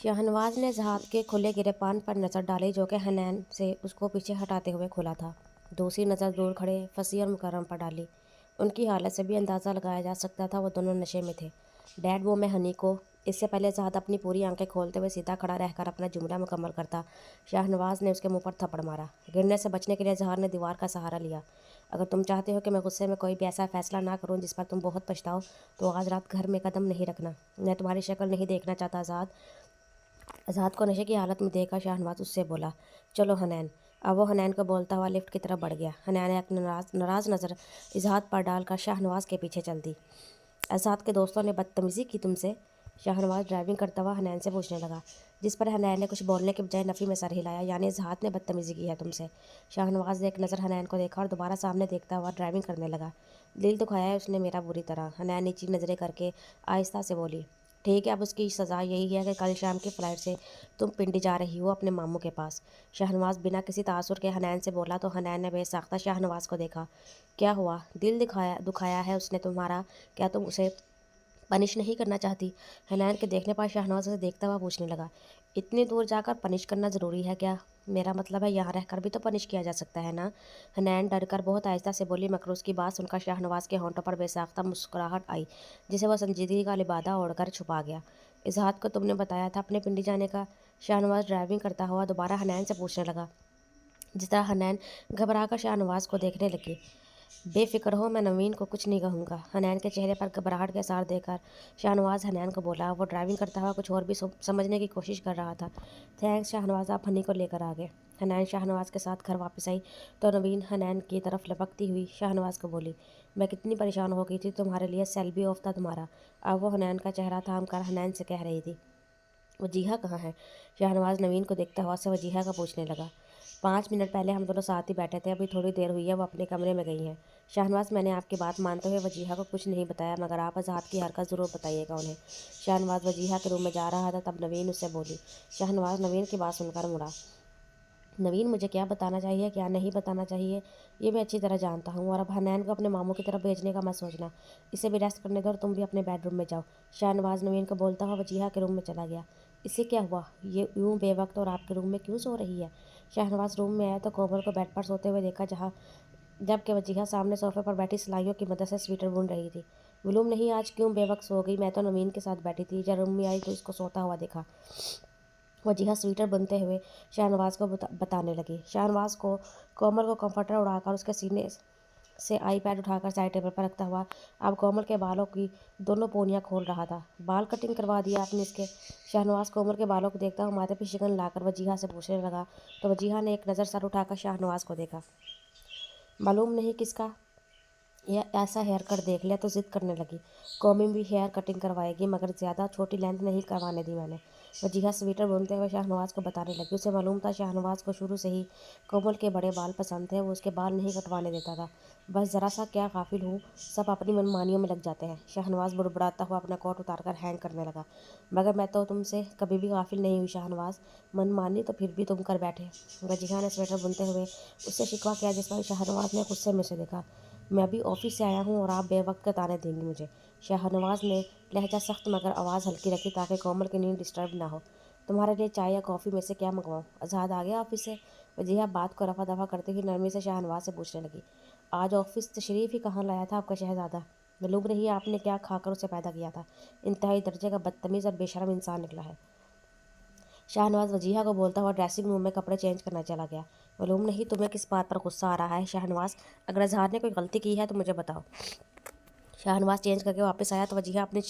शाहनवाज ने जहाद के खुले गिरे पान पर नज़र डाली जो कि हनैन से उसको पीछे हटाते हुए खुला था। दूसरी नज़र दूर खड़े फसी और मुकर्रम पर डाली। उनकी हालत से भी अंदाज़ा लगाया जा सकता था वो दोनों नशे में थे। डैड वो मैं हनी को। इससे पहले जहाद अपनी पूरी आंखें खोलते हुए सीधा खड़ा रहकर अपना जुमला मुकम्मल करता, शाहनवाज ने उसके मुंह पर थप्पड़ मारा। गिरने से बचने के लिए जहाद ने दीवार का सहारा लिया। अगर तुम चाहते हो कि मैं गुस्से में कोई भी ऐसा फैसला ना करूं जिस पर तुम बहुत पछताओ, तो आज रात घर में कदम नहीं रखना। मैं तुम्हारी शक्ल नहीं देखना चाहता आज़ाद। आज़ाद को नशे की हालत में देखकर शाहनवाज उससे बोला, चलो हनैन। अब वो हनैन को बोलता हुआ लिफ्ट की तरफ बढ़ गया। हनैन एक नाराज़ नज़र इजहाद पर डालकर शाहनवाज के पीछे चल दी। आज़ाद के दोस्तों ने बदतमीज़ी की तुमसे? शाहनवाज ड्राइविंग करता हुआ हनैन से पूछने लगा, जिस पर हनैन ने कुछ बोलने के बजाय नफ़ी में सर हिलाया। यानी इजहाद ने बदतमीज़ी की है तुमसे? शाहनवाज ने एक नज़र हनैन को देखा और दोबारा सामने देखता हुआ ड्राइविंग करने लगा। दिल दुखाया है उसने मेरा बुरी तरह। हनैन नीची नज़रें करके आहिस्ता से बोली, ठीक है, अब उसकी सज़ा यही है कि कल शाम की फ़्लाइट से तुम पिंडी जा रही हो अपने मामू के पास। शाहनवाज बिना किसी तासुर के हनैन से बोला तो हनैन ने बेसाख्ता शाहनवाज को देखा। क्या हुआ? दिल दुखाया है उसने तुम्हारा? क्या तुम उसे पनिश नहीं करना चाहती? हनैन के देखने पर शाहनवाज उसे देखता हुआ पूछने लगा, इतनी दूर जाकर पनिश करना ज़रूरी है क्या? मेरा मतलब है यहाँ रहकर भी तो पनिश किया जा सकता है ना? हनैन डरकर बहुत आहिस्ता से बोली, मगर उसकी बात सुनकर शाहनवाज के होंठों पर बेसाख्ता मुस्कुराहट आई, जिसे वह संजीदगी का लिबादा ओढ़कर छुपा गया। इजहाद को तुमने बताया था अपने पिंडी जाने का? शाहनवाज ड्राइविंग करता हुआ दोबारा हनैन से पूछने लगा। जिस तरह हनैन घबराकर शाहनवाज को देखने लगी। बेफिक्र हो, मैं नवीन को कुछ नहीं कहूँगा। हनैन के चेहरे पर घबराहट के आसार देकर शाहनवाज हनैन को बोला। वो ड्राइविंग करता हुआ कुछ और भी समझने की कोशिश कर रहा था। थैंक्स शाहनवाज, आप हनी को लेकर आ गए। हनैन शाहनवाज के साथ घर वापस आई तो नवीन हनैन की तरफ लपकती हुई शाहनवाज को बोली, मैं कितनी परेशान हो गई थी तुम्हारे लिए, सेल भी ऑफ था तुम्हारा। अब वो हनैन का चेहरा थाम कर हनैन से कह रही थी, वजीहा कहाँ है? शाहनवाज नवीन को देखता हुआ से वजीहा का पूछने लगा। 5 मिनट पहले हम दोनों साथ ही बैठे थे, अभी थोड़ी देर हुई है वो अपने कमरे में गई हैं। शाहनवाज, मैंने आपकी बात मानते हुए वजीहा को कुछ नहीं बताया, मगर आप आज़ाद की हरकत ज़रूर बताइएगा उन्हें। शाहनवाज वजीहा के रूम में जा रहा था तब नवीन उससे बोली। शाहनवाज नवीन की बात सुनकर मुड़ा। नवीन, मुझे क्या बताना चाहिए क्या नहीं बताना चाहिए ये मैं अच्छी तरह जानता हूँ, और अब हनैन को अपने मामू की तरफ भेजने का मत सोचना। इसे भी रेस्ट करने दो और तुम भी अपने बेडरूम में जाओ। शाहनवाज नवीन को बोलता हुआ वजीहा के रूम में चला गया। इससे क्या हुआ? ये यूं बेवक्त और आपके रूम में क्यों सो रही है? शाहनवाज रूम में आया तो कोमल को बेड पर सोते हुए देखा, जबकि वजीहा सामने सोफे पर बैठी सिलाइयों की मदद से स्वेटर बुन रही थी। मालूम नहीं आज क्यों बेवक्त सो गई, मैं तो नवीन के साथ बैठी थी। जब रूम में आई तो इसको सोता हुआ देखा। वजीहा स्वेटर बुनते हुए शाहनवाज को बताने लगी। शाहनवाज को कोमल को कंफर्टर उड़ाकर उसके सीने से आईपैड उठाकर साइड टेबल पर रखता हुआ अब कोमल के बालों की दोनों पोनियाँ खोल रहा था। बाल कटिंग करवा दिया आपने इसके? शाहनवाज कोमल के बालों को देखता हुआ माथे पर शिकन लाकर वजीहा से पूछने लगा तो वजीहा ने एक नज़र सर उठाकर शाहनवाज को देखा। मालूम नहीं किसका या ऐसा हेयर कट देख लिया तो ज़िद करने लगी। कौमी भी हेयर कटिंग करवाएगी, मगर ज़्यादा छोटी लेंथ नहीं करवाने दी मैंने। वजीहा स्वेटर बुनते हुए शाहनवाज को बताने लगी। उसे मालूम था शाहनवाज को शुरू से ही कोमल के बड़े बाल पसंद थे, वो उसके बाल नहीं कटवाने देता था। बस ज़रा सा क्या काफिल हूँ, सब अपनी मनमानियों में लग जाते हैं। शाहनवाज बुड़बुड़ाता हुआ अपना कोट उतारकर हैंग करने लगा। मगर मैं तो तुमसे कभी भी गाफिल नहीं हुई शाहनवाज, मनमानी तो फिर भी तुम कर बैठे। वजीहा ने स्वेटर बुनते हुए उससे शिकवा किया, जिस पर शाहनवाज ने गुस्से में से देखा। मैं अभी ऑफिस से आया हूँ और आप बेवक्त का ताने देंगी मुझे। शाहनवाज ने लहजा सख्त मगर आवाज़ हल्की रखी ताकि कोमल की नींद डिस्टर्ब ना हो। तुम्हारे लिए चाय या कॉफ़ी में से क्या मंगवाऊँ? आज़ाद आ गया ऑफिस से? वजीहा बात को रफा दफा करते हुए नरमी से शाहनवाज से पूछने लगी। आज ऑफिस तशरीफ़ ही कहाँ लाया था आपका शहज़ादा? मालूम नहीं आपने क्या खाकर उसे पैदा किया था। इंतहाई दर्जे का बदतमीज़ और बेशरम इंसान निकला है। शाहनवाज वजीहा को बोलता हुआ ड्रेसिंग रूम में कपड़े चेंज करना चला गया। मालूम नहीं तुम्हें किस बात पर गुस्सा आ रहा है शाहनवाज? अगर अजहार ने कोई गलती की है तो मुझे बताओ। शाहनवाज चेंज करके वापस आया तो वजीहा अपनी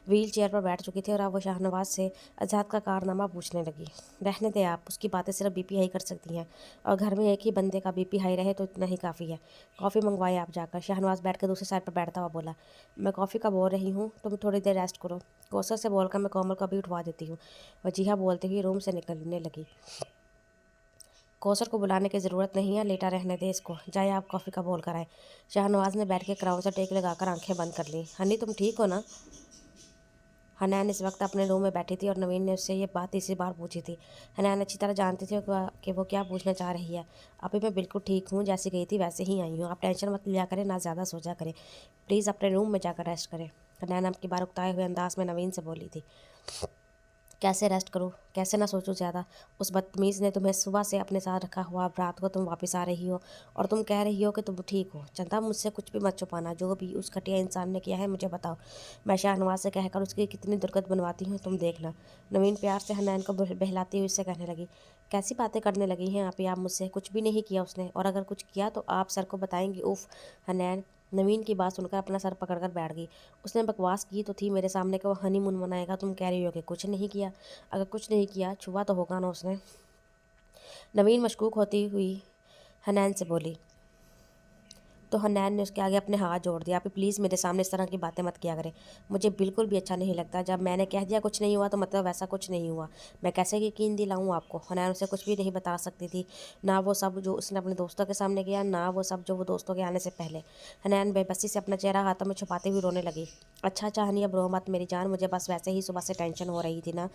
व्हील चेयर पर बैठ चुकी थी और अब वो शाहनवाज से आज़ाद का कारनामा पूछने लगी। रहने दे आप, उसकी बातें सिर्फ बीपी हाई कर सकती हैं, और घर में एक ही बंदे का बीपी हाई रहे तो इतना ही काफ़ी है। कॉफ़ी मंगवाए आप जाकर। शाहनवाज बैठ कर दूसरी साइड पर बैठता हुआ बोला। मैं कॉफ़ी का बोल रही हूँ, तुम थोड़ी देर रेस्ट करो। कोसर से बोलकर मैं कोमल को भी उठवा देती हूँ। वजीहा बोलते हुए रूम से निकलने लगी। कौसर को बुलाने की ज़रूरत नहीं है, लेटा रहने दे इसको। जाए आप कॉफ़ी का बोल कर आए। शाहनवाज ने बैठ के क्राउन से टेक लगाकर आंखें बंद कर ली। हनी, तुम ठीक हो ना? हनैन इस वक्त अपने रूम में बैठी थी और नवीन ने उससे ये बात तीसरी बार पूछी थी। हनैन अच्छी तरह जानती थी कि वो क्या पूछना चाह रही है। अभी मैं बिल्कुल ठीक हूँ, जैसी गई थी वैसे ही आई हूँ। आप टेंशन मत लिया करें, ना ज़्यादा सोचा करें। प्लीज़ अपने रूम में जाकर रेस्ट करें। हनैन अब की बार उकताए हुए अंदाज में नवीन से बोली थी। कैसे रेस्ट करूँ, कैसे ना सोचूं ज़्यादा। उस बदतमीज़ ने तुम्हें सुबह से अपने साथ रखा हुआ, अब रात को तुम वापस आ रही हो और तुम कह रही हो कि तुम ठीक हो। चंदा, मुझसे कुछ भी मत छुपाना, जो भी उस घटिया इंसान ने किया है मुझे बताओ। मैं शाहनवाज से कहकर उसकी कितनी दुर्गत बनवाती हूँ, तुम देखना। नवीन प्यार से हनैन को बहलाती हुई उससे कहने लगी। कैसी बातें करने लगी हैं आप मुझसे? कुछ भी नहीं किया उसने, और अगर कुछ किया तो आप सर को बताएंगी। उफ हनैन। नवीन की बात सुनकर अपना सर पकड़कर बैठ गई। उसने बकवास की तो थी मेरे सामने कि वो हनीमून मनाएगा, तुम कह रही हो कि कुछ नहीं किया। अगर कुछ नहीं किया, छुआ तो होगा ना उसने। नवीन मशकूक होती हुई हनैन से बोली। तो हनैन ने उसके आगे अपने हाथ जोड़ दिया। आप प्लीज़ मेरे सामने इस तरह की बातें मत किया करें, मुझे बिल्कुल भी अच्छा नहीं लगता। जब मैंने कह दिया कुछ नहीं हुआ तो मतलब वैसा कुछ नहीं हुआ। मैं कैसे यकीन दिलाऊं आपको? हनैन उसे कुछ भी नहीं बता सकती थी, ना वो सब जो उसने अपने दोस्तों के सामने किया, ना वो सब जो वो दोस्तों के आने से पहले। हनैन बेबसी से अपना चेहरा हाथों में छुपाते हुए रोने लगी। अच्छा हनी, अब रो मत मेरी जान, मुझे बस वैसे ही सुबह से टेंशन हो रही थी ना,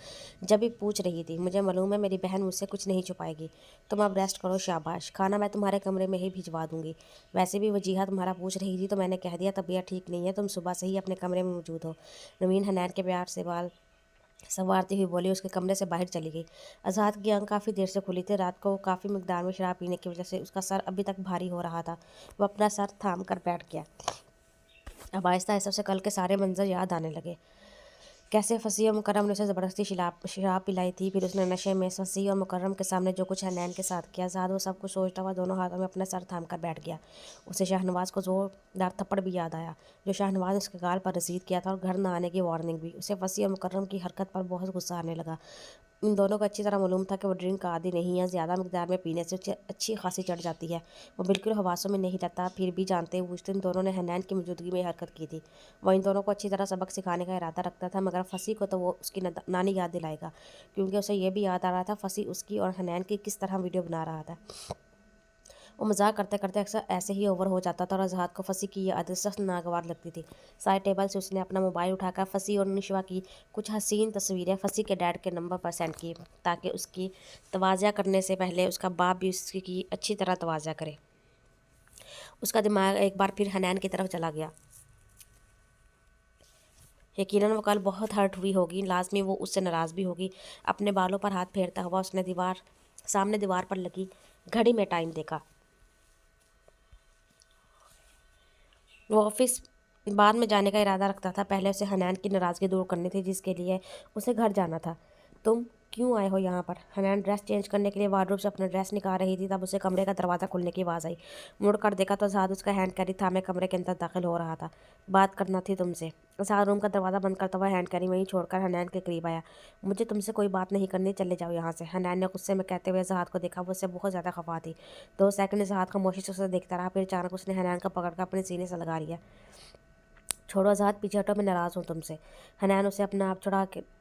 जब भी पूछ रही थी। मुझे मालूम है मेरी बहन मुझसे कुछ नहीं छुपाएगी। तुम अब रेस्ट करो, शाबाश। खाना मैं तुम्हारे कमरे में ही भिजवा दूंगी। वैसे भी वजीहा तुम्हारा पूछ रही थी तो मैंने कह दिया तबीयत ठीक नहीं है, तुम सुबह से ही अपने कमरे में मौजूद हो। नवीन हनैन के प्यार से बाल संवारती हुई बोली, उसके कमरे से बाहर चली गई। आज़ाद की आंख काफ़ी देर से खुली थी। रात को काफ़ी मिकदार में शराब पीने की वजह से उसका सर अभी तक भारी हो रहा था। वह अपना सर थाम कर बैठ गया। अब आहिस्ता आहिस्ता उसे कल के सारे मंजर याद आने लगे। कैसे फसी और मुकर्रम ने उसे ज़बरदस्ती शराब पिलाई थी, फिर उसने नशे में फसी और मुकर्रम के सामने जो कुछ हनैन के साथ किया। ज़ाद वो सब कुछ सोचता हुआ दोनों हाथों में अपना सर थाम कर बैठ गया। उसे शाहनवाज को ज़ोरदार थप्पड़ भी याद आया जो शाहनवाज ने उसके गाल पर रसीद किया था, और घर न आने की वार्निंग भी। उसे फसी और मुकर्रम की हरकत पर बहुत गुस्सा आने लगा। इन दोनों को अच्छी तरह मालूम था कि वो ड्रिंक का आदी नहीं है, ज़्यादा मिकदार में पीने से उसे अच्छी खासी चढ़ जाती है। वो बिल्कुल हवासों में नहीं रहता, फिर भी जानते हुए उस दिन दोनों ने हनैन की मौजूदगी में हरकत की थी। वो इन दोनों को अच्छी तरह सबक सिखाने का इरादा रखता था, मगर फसी को तो वो उसकी नानी याद दिलाएगा, क्योंकि उसे यह भी याद आ रहा था फसी उसकी और हनैन की किस तरह वीडियो बना रहा था। वो मजाक करते करते अक्सर ऐसे ही ओवर हो जाता था और अजहाद को फंसी की ये आदत सख्त नागवार लगती थी। साइड टेबल से उसने अपना मोबाइल उठाकर फंसी और निशवा की कुछ हसीन तस्वीरें फंसी के डैड के नंबर पर सेंड की, ताकि उसकी तवाज़ा करने से पहले उसका बाप भी उसकी अच्छी तरह तवाज़ा करे। उसका दिमाग एक बार फिर हनैन की तरफ चला गया। यकीनन वो कल बहुत हर्ट हुई होगी, लाजमी वो उससे नाराज़ भी होगी। अपने बालों पर हाथ फेरता हुआ उसने सामने दीवार पर लगी घड़ी में टाइम देखा। वो ऑफिस बाद में जाने का इरादा रखता था। पहले उसे हनैन की नाराज़गी दूर करनी थी, जिसके लिए उसे घर जाना था। तुम क्यों आए हो यहाँ पर? हनैन ड्रेस चेंज करने के लिए वार्डरोब से अपना ड्रेस निकाल रही थी, तब उसे कमरे का दरवाज़ा खुलने की आवाज़ आई। मुड़ कर देखा तो आज़ाद उसका हैंड कैरी थामे कमरे के अंदर दाखिल हो रहा था। बात करना थी तुमसे। आज़ाद रूम का दरवाज़ा बंद करता हुआ हैंड कैरी वहीं छोड़कर हनैन के करीब आया। मुझे तुमसे कोई बात नहीं करनी, चले जाओ यहाँ से। हनैन ने गुस्से में कहते हुए आज़ाद को देखा। वो उससे बहुत ज़्यादा खफा थी। 2 सेकंड आज़ाद खामोशी से उसे देखता रहा, फिर अचानक उसने हनैन को पकड़कर अपने सीने से लगा लिया। छोड़ो आज़ाद, पीछे हटो, मैं नाराज़ हूँ तुमसे। हनैन उसे अपना आप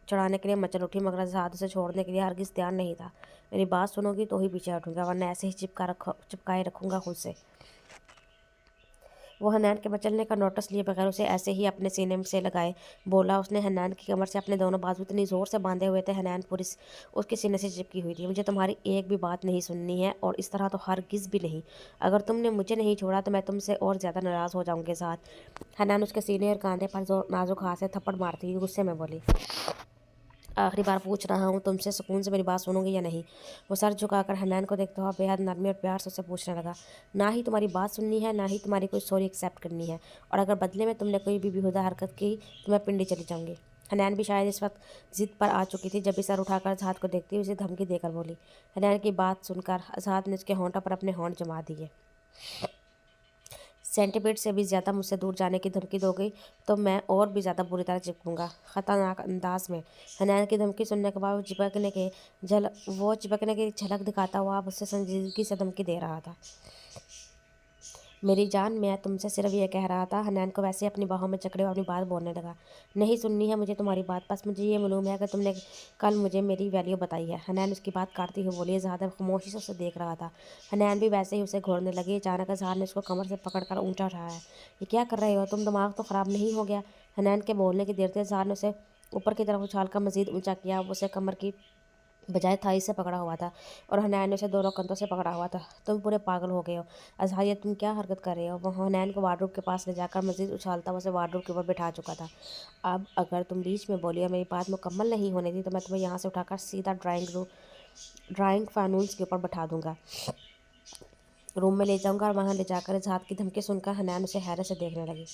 चढ़ाने के लिए मचल उठी, मगर आज़ाद उसे छोड़ने के लिए हरगिज़ तैयार नहीं था। मेरी बात सुनोगी तो ही पीछे हटूंगा, वरना ऐसे ही चिपकाए रखूँगा खुद से। वो हनैन के मचलने का नोटिस लिए बगैर उसे ऐसे ही अपने सीने से लगाए बोला। उसने हनैन की कमर से अपने दोनों बाजू इतनी ज़ोर से बांधे हुए थे, हनैन पूरी उसके सीने से चिपकी हुई थी। मुझे तुम्हारी एक भी बात नहीं सुननी है, और इस तरह तो हरगिज़ भी नहीं। अगर तुमने मुझे नहीं छोड़ा तो मैं तुमसे और ज़्यादा नाराज़ हो जाऊँगी। साथ हनैन उसके सीने और कांधे पर नाजुक हाथ से थप्पड़ मारती हुई गुस्से में बोली। आखिरी बार पूछ रहा हूँ तुमसे, सुकून से मेरी बात सुनोगे या नहीं? वो सर झुकाकर हनैन को देखता हुआ बेहद नरमी और प्यार से उससे पूछने लगा। ना ही तुम्हारी बात सुननी है, ना ही तुम्हारी कोई सॉरी एक्सेप्ट करनी है, और अगर बदले में तुमने कोई भी बेहुदा हरकत की तो मैं पिंडी चली जाऊँगी। हनैन भी शायद इस वक्त जिद पर आ चुकी थी, जब भी सर उठाकर आज़ाद को देखती हुई उसे धमकी देकर बोली। हनैन की बात सुनकर आज़ाद ने उसके होंठों पर अपने होंठ जमा दिए। सेंटीमीटर से भी ज़्यादा मुझसे दूर जाने की धमकी दोगे तो मैं और भी ज़्यादा बुरी तरह चिपकूंगा, ख़तरनाक अंदाज में। हनैन की धमकी सुनने के बाद वो चिपकने की झलक दिखाता हुआ अब उससे संजीदगी से धमकी दे रहा था। मेरी जान, मैं तुमसे सिर्फ ये कह रहा था। हनैन को वैसे अपनी बाहों में जकड़े हुए अपनी बात बोलने लगा। नहीं सुननी है मुझे तुम्हारी बात, बस मुझे ये मालूम है कि तुमने कल मुझे मेरी वैल्यू बताई है। हनैन उसकी बात काटती हुई बोली। ज़्यादा खामोशी से उसे देख रहा था। हनैन भी वैसे ही उसे घूरने लगी। अचानक अज़हार ने उसको कमर से पकड़कर ऊंचा उठाया। ये क्या कर रहे हो तुम? दिमाग तो ख़राब नहीं हो गया? हनैन के बोलने की देर से अज़हार ने उसे ऊपर की तरफ उछाल कर मज़ीद ऊँचा किया। वो उसे कमर की बजाय थाई से पकड़ा हुआ था और हनैन ने उसे दोनों कंधों से पकड़ा हुआ था। तुम पूरे पागल हो गए हो अजहा, ये तुम क्या हरकत कर रहे हो? वो हनैन को वार्डरोब के पास ले जाकर मजीद उछालता हुआ उसे वार्डरोब के ऊपर बिठा चुका था। अब अगर तुम बीच में बोली और मेरी बात मुकम्मल नहीं होने दी तो मैं तुम्हें यहाँ से उठाकर सीधा ड्राइंग फानूस के ऊपर बैठा दूंगा, रूम में ले जाऊंगा और वहाँ ले जाकर इजहार की धमकी सुनकर हनैन उसे हैरत से देखने लगी।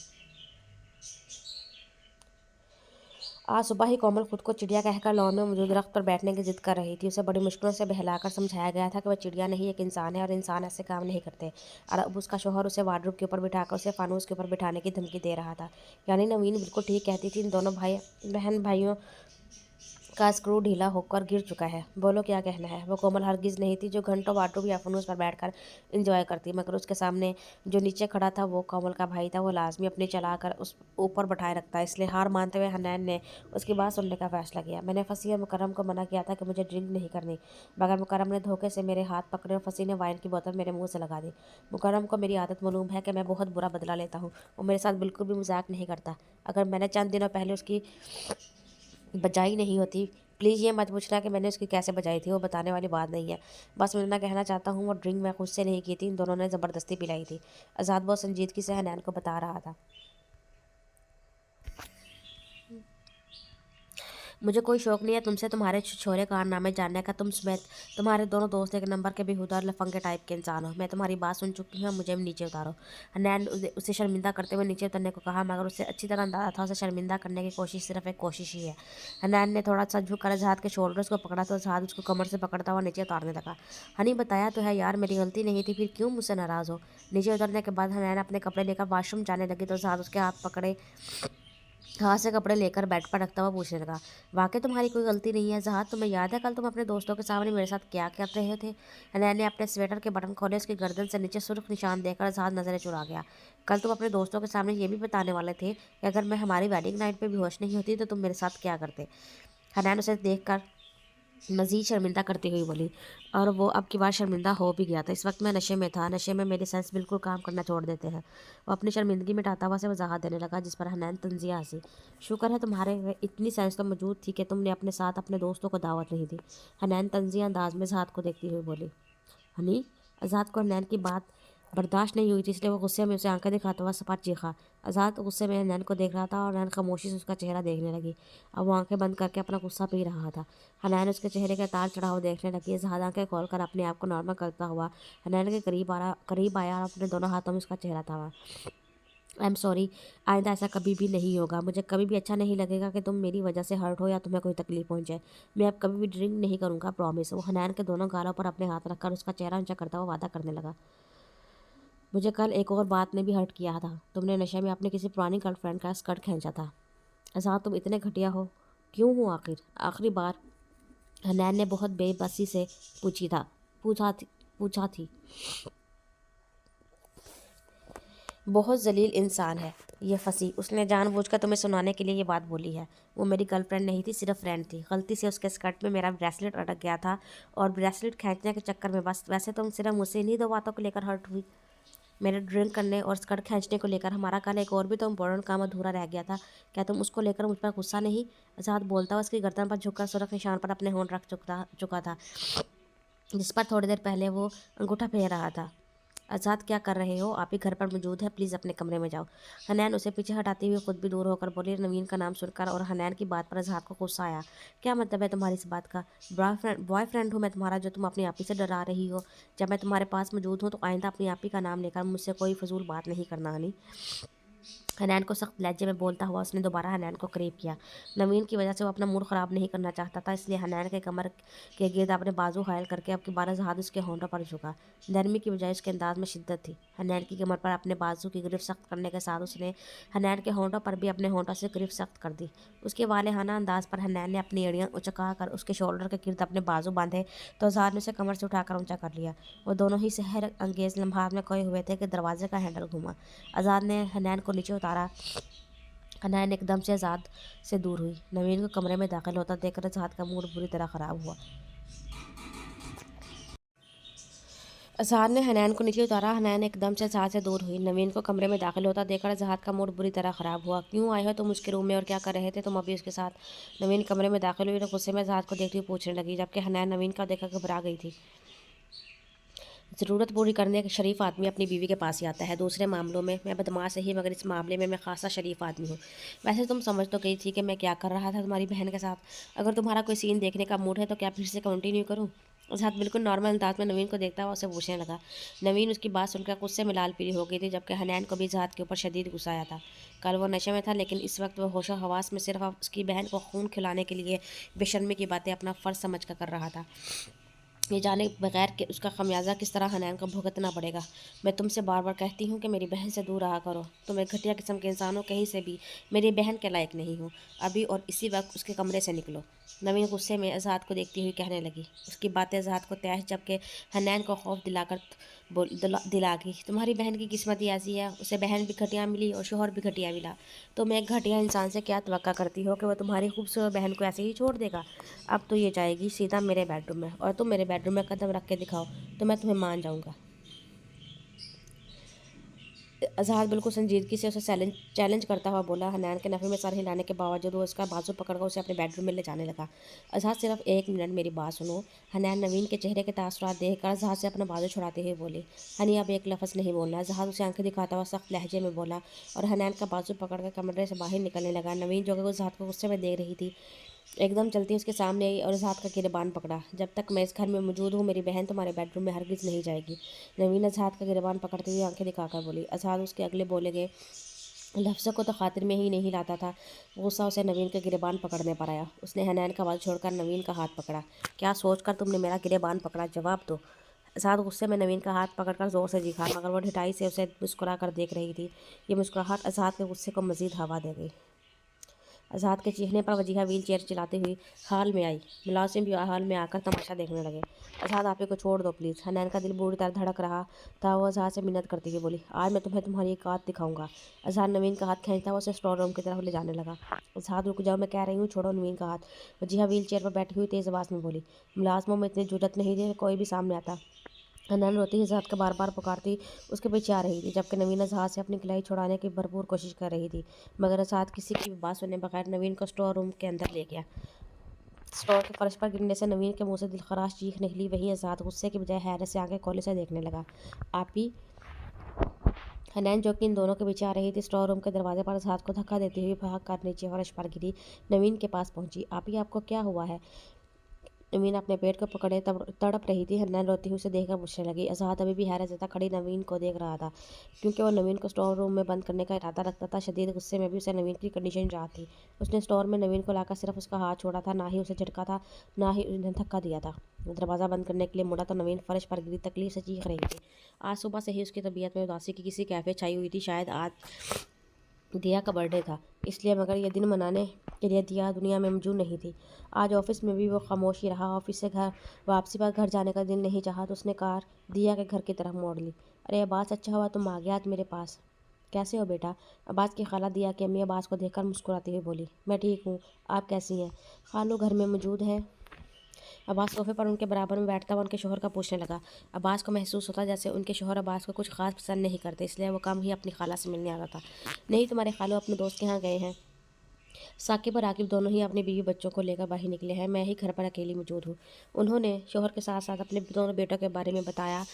आज सुबह ही कोमल खुद को चिड़िया कहकर लॉन में मौजूद दरख्त पर बैठने की जिद कर रही थी। उसे बड़ी मुश्किलों से बहलाकर समझाया गया था कि वह चिड़िया नहीं एक इंसान है और इंसान ऐसे काम नहीं करते। और अब उसका शौहर उसे वार्डरोब के ऊपर बिठाकर उसे फानूस के ऊपर बिठाने की धमकी दे रहा था। यानी नवीन बिल्कुल ठीक कहती थी, इन दोनों बहन भाइयों का स्क्रू ढीला होकर गिर चुका है। बोलो क्या कहना है? वो कोमल हरगिज़ नहीं थी जो घंटों वार्डरोब या फनूस पर बैठकर इंजॉय करती, मगर उसके सामने जो नीचे खड़ा था वो कोमल का भाई था। वो लाजमी अपनी चलाकर उस ऊपर बैठाए रखता, इसलिए हार मानते हुए हनैन ने उसकी बात सुनने का फैसला किया। मैंने फसी और मुकर्रम को मना किया था कि मुझे ड्रिंक नहीं करनी, मगर मुकर्रम ने धोखे से मेरे हाथ पकड़े और फसी ने वाइन की बोतल मेरे मुँह से लगा दी। मुकर्रम को मेरी आदत मालूम है कि मैं बहुत बुरा बदला लेता हूँ। वो मेरे साथ बिल्कुल भी मजाक नहीं करता। अगर मैंने चंद दिनों पहले उसकी बजाई नहीं होती, प्लीज़ ये मत पूछना कि मैंने उसकी कैसे बजाई थी, वो बताने वाली बात नहीं है। बस मैं इतना कहना चाहता हूँ, वो ड्रिंक मैं खुद से नहीं की थी, इन दोनों ने ज़बरदस्ती पिलाई थी। आज़ाद बहुत संजीदगी से हनैन को बता रहा था। मुझे कोई शौक नहीं है तुमसे तुम्हारे छोरे कारनामे जानने का। तुम समेत तुम्हारे दोनों दोस्त एक नंबर के बेहुदा और लफंगे टाइप के इंसान हो। मैं तुम्हारी बात सुन चुकी हूँ, मुझे भी नीचे उतारो। हनैन उसे शर्मिंदा करते हुए नीचे उतरने को कहा, मगर उसे अच्छी तरह अंदाजा था उसे शर्मिंदा करने की कोशिश सिर्फ एक कोशिश ही है। हनैन ने थोड़ा सा झुक कर जहाद के शोल्डर्स को पकड़ा तो जहाद उसको कमर से पकड़ता हुआ नीचे उतारने लगा। हनी बताया तो है यार, मेरी गलती नहीं थी, फिर क्यों मुझसे नाराज़ हो? नीचे उतरने के बाद हनैन अपने कपड़े लेकर वाशरूम जाने लगी तो जहाद उसके हाथ से कपड़े लेकर बेड पर रखता हुआ पूछने लगा, वाकई तुम्हारी कोई गलती नहीं है जहाद? तुम्हें याद है कल तुम अपने दोस्तों के सामने मेरे साथ क्या कर रहे थे? हनैन ने अपने स्वेटर के बटन खोले, उसकी गर्दन से नीचे सुर्ख निशान देकर जहाद नजरें चुरा गया। कल तुम अपने दोस्तों के सामने ये भी बताने वाले थे कि अगर मैं हमारी वेडिंग नाइट पे बेहोश नहीं होती तो तुम मेरे साथ क्या करते? हनैन उसे देखकर मज़ीद शर्मिंदा करती हुई बोली, और वो अब की बार शर्मिंदा हो भी गया था। इस वक्त मैं नशे में था, नशे में मेरे सेंस बिल्कुल काम करना छोड़ देते हैं। वो अपनी शर्मिंदगी मिटाता हुआ से वजाहत देने लगा, जिस पर हनैन तंजिया हंसी। शुक्र है तुम्हारे में इतनी सेंस तो मौजूद थी कि तुमने अपने साथ अपने दोस्तों को दावत नहीं दी। हनैन तंजिया अंदाज में जहाद को देखती हुई बोली। हनी, आज़ाद को हनैन की बात बर्दाश्त नहीं हुई थी, इसलिए वो गुस्से में उसे आंखें दिखाता हुआ सपाट चीखा। आज़ाद गुस्से में हनैन को देख रहा था और हनैन खामोशी से उसका चेहरा देखने लगी। अब वो आंखें बंद करके अपना गुस्सा पी रहा था। हनैन उसके चेहरे के तार चढ़ाव देखने लगी। आज़ाद आंखें खोलकर अपने आप को नॉर्मल करता हुआ हनैन के करीब आया और अपने दोनों हाथों में उसका चेहरा था। आई एम सॉरी, आइंदा ऐसा कभी भी नहीं होगा। मुझे कभी भी अच्छा नहीं लगेगा कि तुम मेरी वजह से हर्ट हो या तुम्हें कोई तकलीफ पहुंचे। मैं अब कभी भी ड्रिंक नहीं करूंगा, प्रॉमिस। वो हनैन के दोनों गालों पर अपने हाथ रखकर उसका चेहरा ऊंचा करता हुआ वादा करने लगा। मुझे कल एक और बात ने भी हर्ट किया था। तुमने नशे में अपने किसी पुरानी गर्लफ्रेंड का स्कर्ट खींचा था। ऐसा तुम इतने घटिया हो क्यों हो? आखिरी बार हनैन ने बहुत बेबसी से पूछा थी। बहुत जलील इंसान है ये फसी, उसने जानबूझकर तुम्हें सुनाने के लिए ये बात बोली है। वो मेरी गर्लफ्रेंड नहीं थी, सिर्फ फ्रेंड थी। गलती से उसके स्कर्ट में मेरा ब्रेसलेट अटक गया था और ब्रेसलेट खींचने के चक्कर में बस। वैसे तुम सिर्फ मुझसे इन्हीं दो बातों को लेकर हर्ट हुई, मेरे ड्रिंक करने और स्कर्ट खींचने को लेकर। हमारा कल एक और भी तो इम्पोर्टेंट काम अधूरा रह गया था, क्या तुम उसको लेकर मुझ पर गुस्सा नहीं? आज़ाद बोलता हुआ उसकी गर्दन पर झुककर सुरख निशान पर अपने होंठ रख चुका था, जिस पर थोड़ी देर पहले वो अंगूठा फेर रहा था। आज़ाद, क्या कर रहे हो? आप ही घर पर मौजूद है, प्लीज़ अपने कमरे में जाओ। हनैन उसे पीछे हटाती हुई खुद भी दूर होकर बोली। नवीन का नाम सुनकर और हनैन की बात पर आज़ाद को गुस्सा आया। क्या मतलब है तुम्हारी इस बात का? बॉयफ्रेंड हूँ मैं तुम्हारा, जो तुम अपनी आप ही से डरा रही हो? जब मैं तुम्हारे पास मौजूद हूँ तो आइंदा अपनी आप ही का नाम लेकर मुझसे कोई फजूल बात नहीं करना। हनी, हनैन को सख्त लहजे में बोलता हुआ उसने दोबारा हनैन को करीब किया। नवीन की वजह से वो अपना मूड ख़राब नहीं करना चाहता था, इसलिए हनैन के कमर के गिर्द अपने बाजू हायल करके अब की बारह जहाद उसके होंठों पर झुका। नरमी की बजाय उसके अंदाज में शिद्दत थी। हनैन की कमर पर अपने बाजू की गिरफ्त सख्त करने के साथ उसने हनैन के होंठों पर भी अपने होंठों से गिरफ्त सख्त कर दी। उसके वालेहाना अंदाज पर हनैन ने अपनी एड़ियाँ उचका कर उसके शोल्डर के गिर्द अपने बाजू बांधे तो जहाद ने उसे कमर से उठाकर ऊंचा कर लिया। वो दोनों ही सहर अंगेज लम्हात में खोए हुए थे कि दरवाजे का हैंडल घूमा। आज़ाद ने हनैन को नीचे उतारा। हनैन एकदम से आज़ाद से दूर हुई। नवीन को कमरे में दाखिल होता देखकर आज़ाद का मूड बुरी तरह ख़राब हुआ। अजहर ने हनैन को नीचे उतारा। हनैन एकदम से अजहर से दूर हुई। नवीन को कमरे में दाखिल होता देखकर अजहर का मूड बुरी तरह ख़राब हुआ। क्यों आए हो तुम उसके रूम में और क्या कर रहे थे तुम अभी उसके साथ? नवीन कमरे में दाखिल हुई तो गुस्से में अजहर को देखती हुई पूछने लगी, जबकि हनैन नवीन का देखकर घबरा गई थी। ज़रूरत पूरी करने एक शरीफ आदमी अपनी बीवी के पास ही आता है। दूसरे मामलों में मैं बदमाश सही, मगर इस मामले में मैं खासा शरीफ आदमी हूँ। वैसे तुम समझ तो गई थी कि मैं क्या कर रहा था तुम्हारी बहन के साथ। अगर तुम्हारा कोई सीन देखने का मूड है तो क्या फिर से कंटिन्यू करूँ? साथ बिल्कुल नॉर्मल अंदाज में नवीन को देखता हुआ उसे पूछने लगा। नवीन उसकी बात सुनकर गुस्से में लाल पीली हो गई थी, जबकि हनैन को भी जहाद के ऊपर शदीद गुस्सा आया था। कल वो नशे में था, लेकिन इस वक्त वो होशो हवास में सिर्फ उसकी बहन को खून खिलाने के लिए बेशर्मी की बातें अपना फ़र्ज समझ कर रहा था, ये जाने बगैर कि उसका खमियाजा किस तरह हनैन को भुगतना पड़ेगा। मैं तुमसे बार बार कहती हूँ कि मेरी बहन से दूर रहा करो। तुम एक घटिया किस्म के इंसान हो, कहीं से भी मेरी बहन के लायक नहीं हो। अभी और इसी वक्त उसके कमरे से निकलो। नवीन गुस्से में आज़ाद को देखती हुई कहने लगी। उसकी बातें आज़ाद को तैश, जबकि हनैन को खौफ दिलाकर दिला गई। तुम्हारी बहन की किस्मत ही ऐसी है, उसे बहन भी घटिया मिली और शोहर भी घटिया मिला। तुम एक घटिया इंसान से क्या तवक्का करती हो कि वह तुम्हारी खूबसूरत बहन को ऐसे ही छोड़ देगा? अब तो ये जाएगी सीधा मेरे बेडरूम में, और तुम मेरे बेडरूम में कदम रख के दिखाओ तो मैं तुम्हें मान जाऊंगा। अजहर बिल्कुल संजीदगी से उसे चैलेंज करता हुआ बोला। हनैन के नफ़े में सर हिलाने के बावजूद वो उसका बाजू पकड़कर उसे अपने बेडरूम में ले जाने लगा। अजहर सिर्फ एक मिनट मेरी बात सुनो। हनैन नवीन के चेहरे के तासुरात देखकर अजहर से अपना बाजू छुड़ाते हुए बोली। हनी अब एक लफ्ज़ नहीं बोलना। अजहर उसे आंखें दिखाता हुआ सख्त लहजे में बोला और हनैन का बाजू पकड़कर कमरे से बाहर निकलने लगा। नवीन जो कि अजहर को गुस्से में देख रही थी, एकदम चलती उसके सामने आई और अजहर का गिरबान पकड़ा। जब तक मैं इस घर में मौजूद हूँ मेरी बहन तुम्हारे बेडरूम में हरगिज़ नहीं जाएगी। नवीन अजहर का गिरबान पकड़ते हुए आंखें दिखाकर बोली। अजहर उसके अगले बोले गए लफ्ज़ों को तो खातिर में ही नहीं लाता था। गुस्सा उसे नवीन के गिरबान पकड़ने पर आया। उसने हनैन का बाजू छोड़कर नवीन का हाथ पकड़ा। क्या सोचकर तुमने मेरा गिरबान पकड़ा? जवाब दो। अजहर गुस्से में नवीन का हाथ पकड़कर जोर से चीखा, मगर वो ढिठाई से उसे मुस्कुरा कर देख रही थी। ये मुस्कुराहट अजहर के गुस्से को मज़ीद हवा दे गई। आज़ाद के चीखने पर वजीहा व्हील चेयर चलाती हुई हाल में आई। मुलाजिम भी हाल में आकर तमाशा देखने लगे। आज़ाद आपे को छोड़ दो प्लीज़। हनैन का दिल बुरी तरह धड़क रहा था। वो आज़ाद से मिन्नत करती हुई बोली, आज मैं तुम्हें तुम्हारी औकात दिखाऊंगा। आज़ाद नवीन का हाथ खींचता हुआ उसे स्टोर रूम की तरफ ले जाने लगा। आज़ाद रुक जाओ, मैं कह रही हूँ, छोड़ो नवीन का हाथ। वजीहा व्हील चेयर पर बैठी हुई तेज़ आवाज़ में बोली। मुलाजमों में इतनी जुर्रत नहीं थी, कोई भी सामने आता। हनैन रोती हुई ज़ात को बार बार पुकारती उसके पीछे आ रही थी, जबकि नवीन अजहर से अपनी कलाई छुड़ाने की भरपूर कोशिश कर रही थी, मगर अजहर किसी की भी बात सुने बगैर नवीन को स्टोर रूम के अंदर ले गया। स्टोर के फर्श पर गिरने से नवीन के मुंह से दिलखराश चीख निकली। वहीं अजहर गुस्से के बजाय हैरत से आंखें खोले से देखने लगा। आप ही हनैन जो कि इन दोनों के पीछे आ रही थी, स्टोर रूम के दरवाजे पर अजहर को धक्का देती हुई भाग कर नीचे फर्श पर गिरी नवीन के पास पहुंची। आप ही आपको क्या हुआ है? नवीन अपने पेट को पकड़े तड़प रही थी। हनैन रोती हुई उसे देखकर पूछने लगी। आज़ाद अभी भी हैरत ज़दा खड़ी नवीन को देख रहा था, क्योंकि वो नवीन को स्टोर रूम में बंद करने का इरादा रखता था। शदीद गुस्से में भी उसे नवीन की कंडीशन याद थी। उसने स्टोर में नवीन को लाकर सिर्फ उसका हाथ छोड़ा था, ना ही उसे झटका था, ना ही उन्हें धक्का दिया था। दरवाज़ा बंद करने के लिए मुड़ा तो नवीन फर्श पर गिरी तकलीफ से चीख रही थी। आज सुबह से ही उसकी तबीयत में उदासी की किसी कैफियत छाई हुई थी। शायद आज दिया का बर्थडे था इसलिए, मगर यह दिन मनाने के लिए दिया दुनिया में मौजूद नहीं थी। आज ऑफिस में भी वो खामोश ही रहा। ऑफिस से घर वापसी पर घर जाने का दिल नहीं चाहा तो उसने कार दिया के घर की तरफ मोड़ ली। अरे अब्बास, अच्छा हुआ तुम आ गया आज मेरे पास। कैसे हो बेटा? अब्बास की खाला दिया कि अम्मी अब्बास को देखकर मुस्कुराती हुई बोली। मैं ठीक हूँ, आप कैसी हैं? खालू घर में मौजूद है। अब्बास सोफे पर उनके बराबर में बैठता हुआ उनके शोहर का पूछने लगा। अब्बास को महसूस होता जैसे उनके शोहर अब्बास को कुछ खास पसंद नहीं करते, इसलिए वो कम ही अपनी खाला से मिलने आता था। नहीं, तुम्हारे खालू अपने दोस्त के यहाँ गए हैं। साकिब और आकिब दोनों ही अपने बीवी बच्चों को लेकर बाहर निकले हैं। मैं ही घर पर अकेली मौजूद हूँ। उन्होंने शोहर के साथ साथ अपने दोनों बेटों के बारे में बताया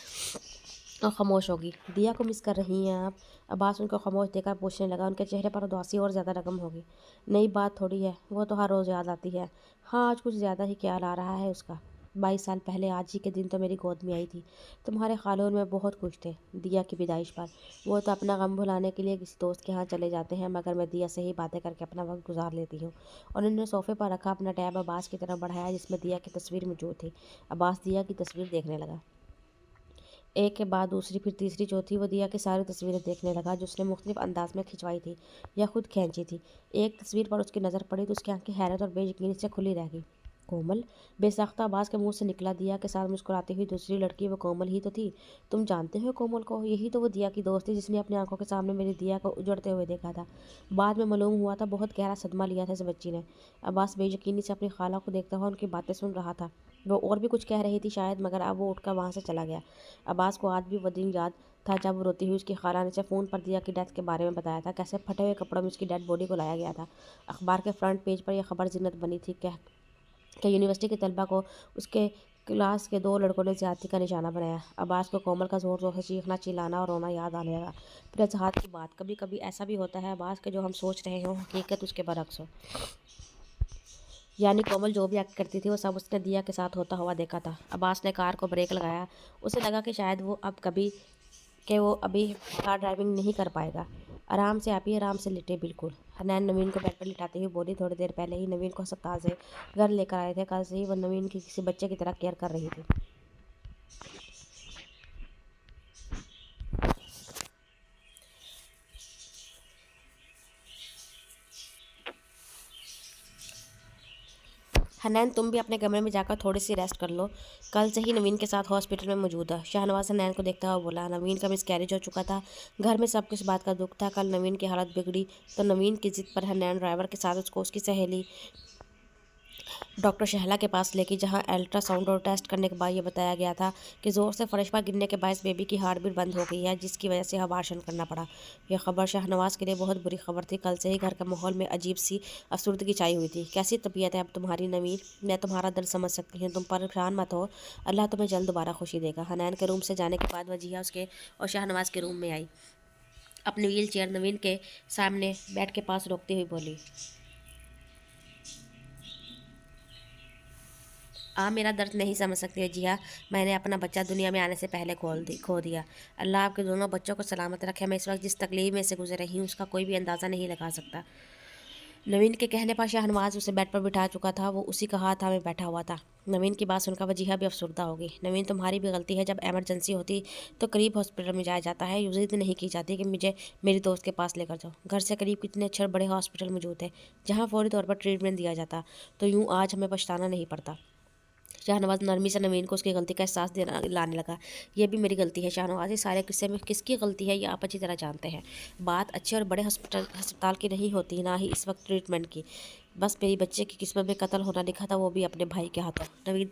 और खामोश होगी। दिया को मिस कर रही हैं आप? अब्बास उनको खामोश देखकर पूछने लगा। उनके चेहरे पर उदासी और ज़्यादा रकम होगी। नई बात थोड़ी है, वो तो हर रोज़ याद आती है। हाँ, आज कुछ ज़्यादा ही ख्याल आ रहा है उसका। 22 साल पहले आज ही के दिन तो मेरी गोद में आई थी। तुम्हारे खालोन में बहुत खुश थे दिया की पैदाइश पर। वो तो अपना गम भुलाने के लिए किसी दोस्त के यहाँ चले जाते हैं, मगर मैं दिया से ही बातें करके अपना वक्त गुजार लेती हूँ। और उन्होंने सोफे पर रखा अपना टैब अब्बास की तरफ बढ़ाया, जिसमें दिया की तस्वीर मौजूद थी। अब्बास दिया की तस्वीर देखने लगा। एक के बाद दूसरी, फिर तीसरी, चौथी। वो दिया की सारी तस्वीरें देखने लगा जो उसने मुख्तलिफ अंदाज में खिंचवाई थी या खुद खींची थी। एक तस्वीर पर उसकी नज़र पड़ी तो उसकी आंखें हैरत और बेयकीनी से खुली रह गई। कोमल? बेसाख्ता आवाज़ के मुंह से निकला। दिया के साथ मुस्कुराती हुई दूसरी लड़की वो कोमल ही तो थी। तुम जानते हो कोमल को? यही तो वो दिया की दोस्त थी जिसने अपनी आंखों के सामने मेरी दिया को उजड़ते हुए देखा था। बाद में मालूम हुआ था बहुत गहरा सदमा लिया था इस बच्ची ने। अब्बास बेयकीनी से अपनी खाला को देखता हुआ उनकी बातें सुन रहा था। وہ اور بھی کچھ کہہ رہی تھی شاید، مگر اب وہ اٹھ کر وہاں سے چلا گیا۔ عباس کو آج بھی وہ دن یاد تھا جب روتی ہوئی اس کی خالہ نے اسے فون پر دیا کی ڈیتھ کے بارے میں بتایا تھا، کیسے پھٹے ہوئے کپڑوں میں اس کی ڈیڈ باڈی کو لایا گیا تھا۔ اخبار کے فرنٹ پیج پر یہ خبر زینت بنی تھی کہ یونیورسٹی کے طلبہ کو اس کے کلاس کے 2 لڑکوں نے زیادتی کا نشانہ بنایا۔ عباس کو کومل کا زور زور سے چیخنا، چلانا اور رونا یاد آنے لگا۔ پھر اظہار کی بات، کبھی کبھی ایسا بھی ہوتا ہے عباس کہ جو ہم سوچ رہے ہوں حقیقت اس کے برعکس ہو۔ یعنی کومل جو بھی ایکٹ کرتی تھی وہ سب اس نے دیا کے ساتھ ہوتا ہوا دیکھا تھا۔ عباس نے کار کو بریک لگایا، اسے لگا کہ شاید وہ ابھی کار ڈرائیونگ نہیں کر پائے گا۔ آرام سے آپی، آرام سے لیٹے بالکل۔ حنان نوین کو بیڈ پر لٹاتے ہوئے بولی، تھوڑی دیر پہلے ہی نوین کو ہسپتال سے گھر لے کر آئے تھے، کل سے ہی وہ نوین کی کسی بچے کی طرح کیئر کر رہی تھی۔ حنان تم بھی اپنے کمرے میں جا کر تھوڑی سی ریسٹ کر لو، کل سے ہی نوین کے ساتھ ہاسپٹل میں موجود ہے۔ شاہنواز حنان کو دیکھتا ہوا بولا۔ نوین کا مس کیریج ہو چکا تھا، گھر میں سب کو اس بات کا دکھ تھا۔ کل نوین کی حالت بگڑی تو نوین کی ضد پر حنان ڈرائیور کے ساتھ اس کو اس کی سہیلی ڈاکٹر شہلا کے پاس لے گئی، جہاں الٹرا ساؤنڈ اور ٹیسٹ کرنے کے بعد یہ بتایا گیا تھا کہ زور سے فرش پر گرنے کے باعث بیبی کی ہارٹ بیٹ بند ہو گئی ہے، جس کی وجہ سے ابارشن کرنا پڑا۔ یہ خبر شاہنواز کے لیے بہت بری خبر تھی۔ کل سے ہی گھر کے ماحول میں عجیب سی افسردگی چھائی ہوئی تھی۔ کیسی طبیعت ہے اب تمہاری نوین؟ میں تمہارا درد سمجھ سکتی ہوں، تم پریشان مت ہو، اللہ تمہیں جلد دوبارہ خوشی دے گا۔ حنان کے روم سے جانے کے بعد وجیہہ اس کے اور شاہنواز کے روم میں آئی، اپنی ویل چیئر نوین کے سامنے بیڈ کے پاس روکتی ہوئی بولی، آپ میرا درد نہیں سمجھ سکتی وجیہہ، میں نے اپنا بچہ دنیا میں آنے سے پہلے کھو دیا۔ اللہ آپ کے دونوں بچوں کو سلامت رکھے۔ میں اس وقت جس تکلیف میں سے گزر رہی ہوں اس کا کوئی بھی اندازہ نہیں لگا سکتا۔ نوین کے کہنے پر شاہنواز اسے بیڈ پر بٹھا چکا تھا، وہ اسی کا ہاتھ میں بیٹھا ہوا تھا۔ نوین کی بات سن کر وجیہہ بھی افسردہ ہوگی۔ نوین تمہاری بھی غلطی ہے، جب ایمرجنسی ہوتی تو قریب ہاسپٹل میں جایا جاتا ہے، یہ ضد نہیں کی جاتی کہ مجھے میری دوست کے پاس لے کر جاؤ۔ گھر سے قریب کتنے اچھے بڑے ہاسپٹل موجود ہیں جہاں فوری طور پر ٹریٹمنٹ دیا جاتا، تو یوں آج ہمیں پچھتانا نہیں پڑتا۔ شاہنواز نرمی سے نوین کو اس کی غلطی کا احساس لانے لگا۔ یہ بھی میری غلطی ہے شاہنواز، اس سارے قصے میں کس کی غلطی ہے یہ آپ اچھی طرح جانتے ہیں۔ بات اچھے اور بڑے ہسپتال کی نہیں ہوتی، نہ ہی اس وقت ٹریٹمنٹ کی، بس میری بچے کی قسمت میں قتل ہونا لکھا تھا، وہ بھی اپنے بھائی کے ہاتھوں۔ نوین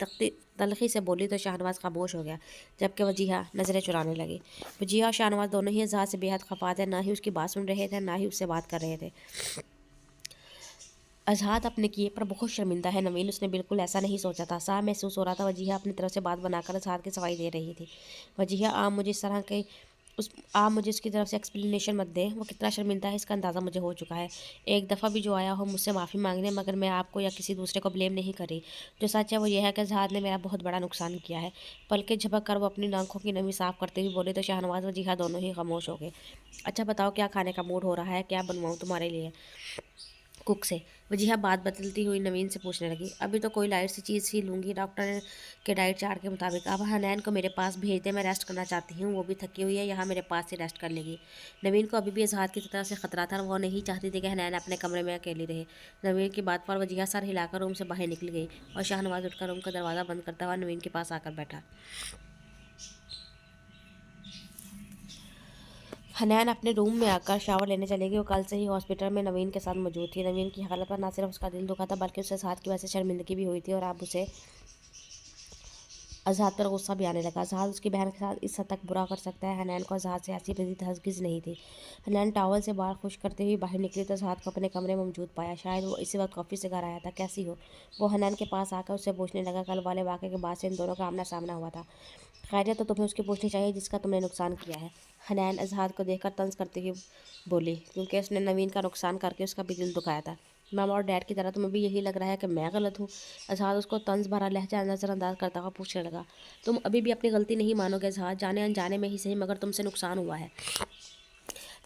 تلخی سے بولی تو شاہنواز خاموش ہو گیا، جبکہ وجیہہ نظریں چرانے لگی۔ وجیہہ اور شاہنواز دونوں ہی اظہار سے بے حد خفا تھے، نہ ہی اس کی بات سن رہے تھے، نہ ہی اس سے بات کر رہے تھے۔ اظہار اپنے کیے پر بہت شرمندہ ہے نوین، اس نے بالکل ایسا نہیں سوچا تھا۔ صاف محسوس ہو رہا تھا وجیہہ اپنی طرف سے بات بنا کر اظہار کی صفائی دے رہی تھی۔ وجیہہ آپ مجھے اس کی طرف سے ایکسپلینیشن مت دیں، وہ کتنا شرمندہ ہے اس کا اندازہ مجھے ہو چکا ہے۔ ایک دفعہ بھی جو آیا ہو مجھ سے معافی مانگنے، مگر میں آپ کو یا کسی دوسرے کو بلیم نہیں کر رہی۔ جو سچ ہے وہ یہ ہے کہ اظہار نے میرا بہت بڑا نقصان کیا ہے۔ پلکیں جھپک کر وہ اپنی آنکھوں کی نمی صاف کرتے ہوئے بولے تو شاہنواز وجیہہ دونوں ہی خاموش ہو گئے۔ اچھا بتاؤ کیا کھانے کا موڈ ہو رہا ہے، کیا بنواؤں تمہارے لیے کک سے؟ وجیہہ بات بدلتی ہوئی نوین سے پوچھنے لگی۔ ابھی تو کوئی لائٹ سی چیز ہی لوں گی، ڈاکٹر کے ڈائٹ چارٹ کے مطابق۔ اب حنان کو میرے پاس بھیج دیں، میں ریسٹ کرنا چاہتی ہوں، وہ بھی تھکی ہوئی ہے، یہاں میرے پاس ہی ریسٹ کر لے گی۔ نوین کو ابھی بھی اظہار کی طرف سے خطرہ تھا، وہ نہیں چاہتی تھی کہ حنان اپنے کمرے میں اکیلی رہے۔ نوین کی بات پر وجیہہ سر ہلا کر روم سے باہر نکل گئی اور شاہنواز اٹھ کر روم کا دروازہ بند کرتا ہوا نوین کے پاس آ کر بیٹھا۔ حنان اپنے روم میں آ کر شاور لینے چلے گئی، وہ کل سے ہی ہاسپٹل میں نوین کے ساتھ موجود تھی۔ نوین کی حالت پر نہ صرف اس کا دل دکھا تھا بلکہ اسے اظہار کی وجہ سے شرمندگی بھی ہوئی تھی، اور اب اسے اظہار پر غصہ بھی آنے لگا۔ اظہار اس کی بہن کے ساتھ اس حد تک برا کر سکتا ہے؟ حنان کو اظہار سے ایسی مزید ہرگز نہیں تھی۔ حنان ٹاول سے بال خشک کرتے ہوئے باہر نکلی تو اظہار کو اپنے کمرے میں موجود پایا، شاید وہ اسی وقت آفس سے گھر آیا تھا۔ کیسی ہو؟ وہ حنان کے پاس آ کر اس سے پوچھنے لگا۔ کل والے واقعے کے بعد سے ان دونوں کا آمنا سامنا ہوا تھا، خیریت تو تمہیں اس کی پوچھنی چاہیے جس کا تم نے نقصان کیا ہے۔ حنان اظہار کو دیکھ کر طنز کرتے ہوئے بولی، کیونکہ اس نے نوین کا نقصان کر کے اس کا بھی دل دکھایا تھا۔ ماما اور ڈیڈ کی طرح تمہیں بھی یہی لگ رہا ہے کہ میں غلط ہوں؟ اظہار اس کو طنز بھرا لہجہ نظر انداز کرتا ہوا پوچھنے لگا۔ تم ابھی بھی اپنی غلطی نہیں مانو گے اظہار؟ جانے انجانے میں ہی صحیح مگر تم سے نقصان ہوا ہے،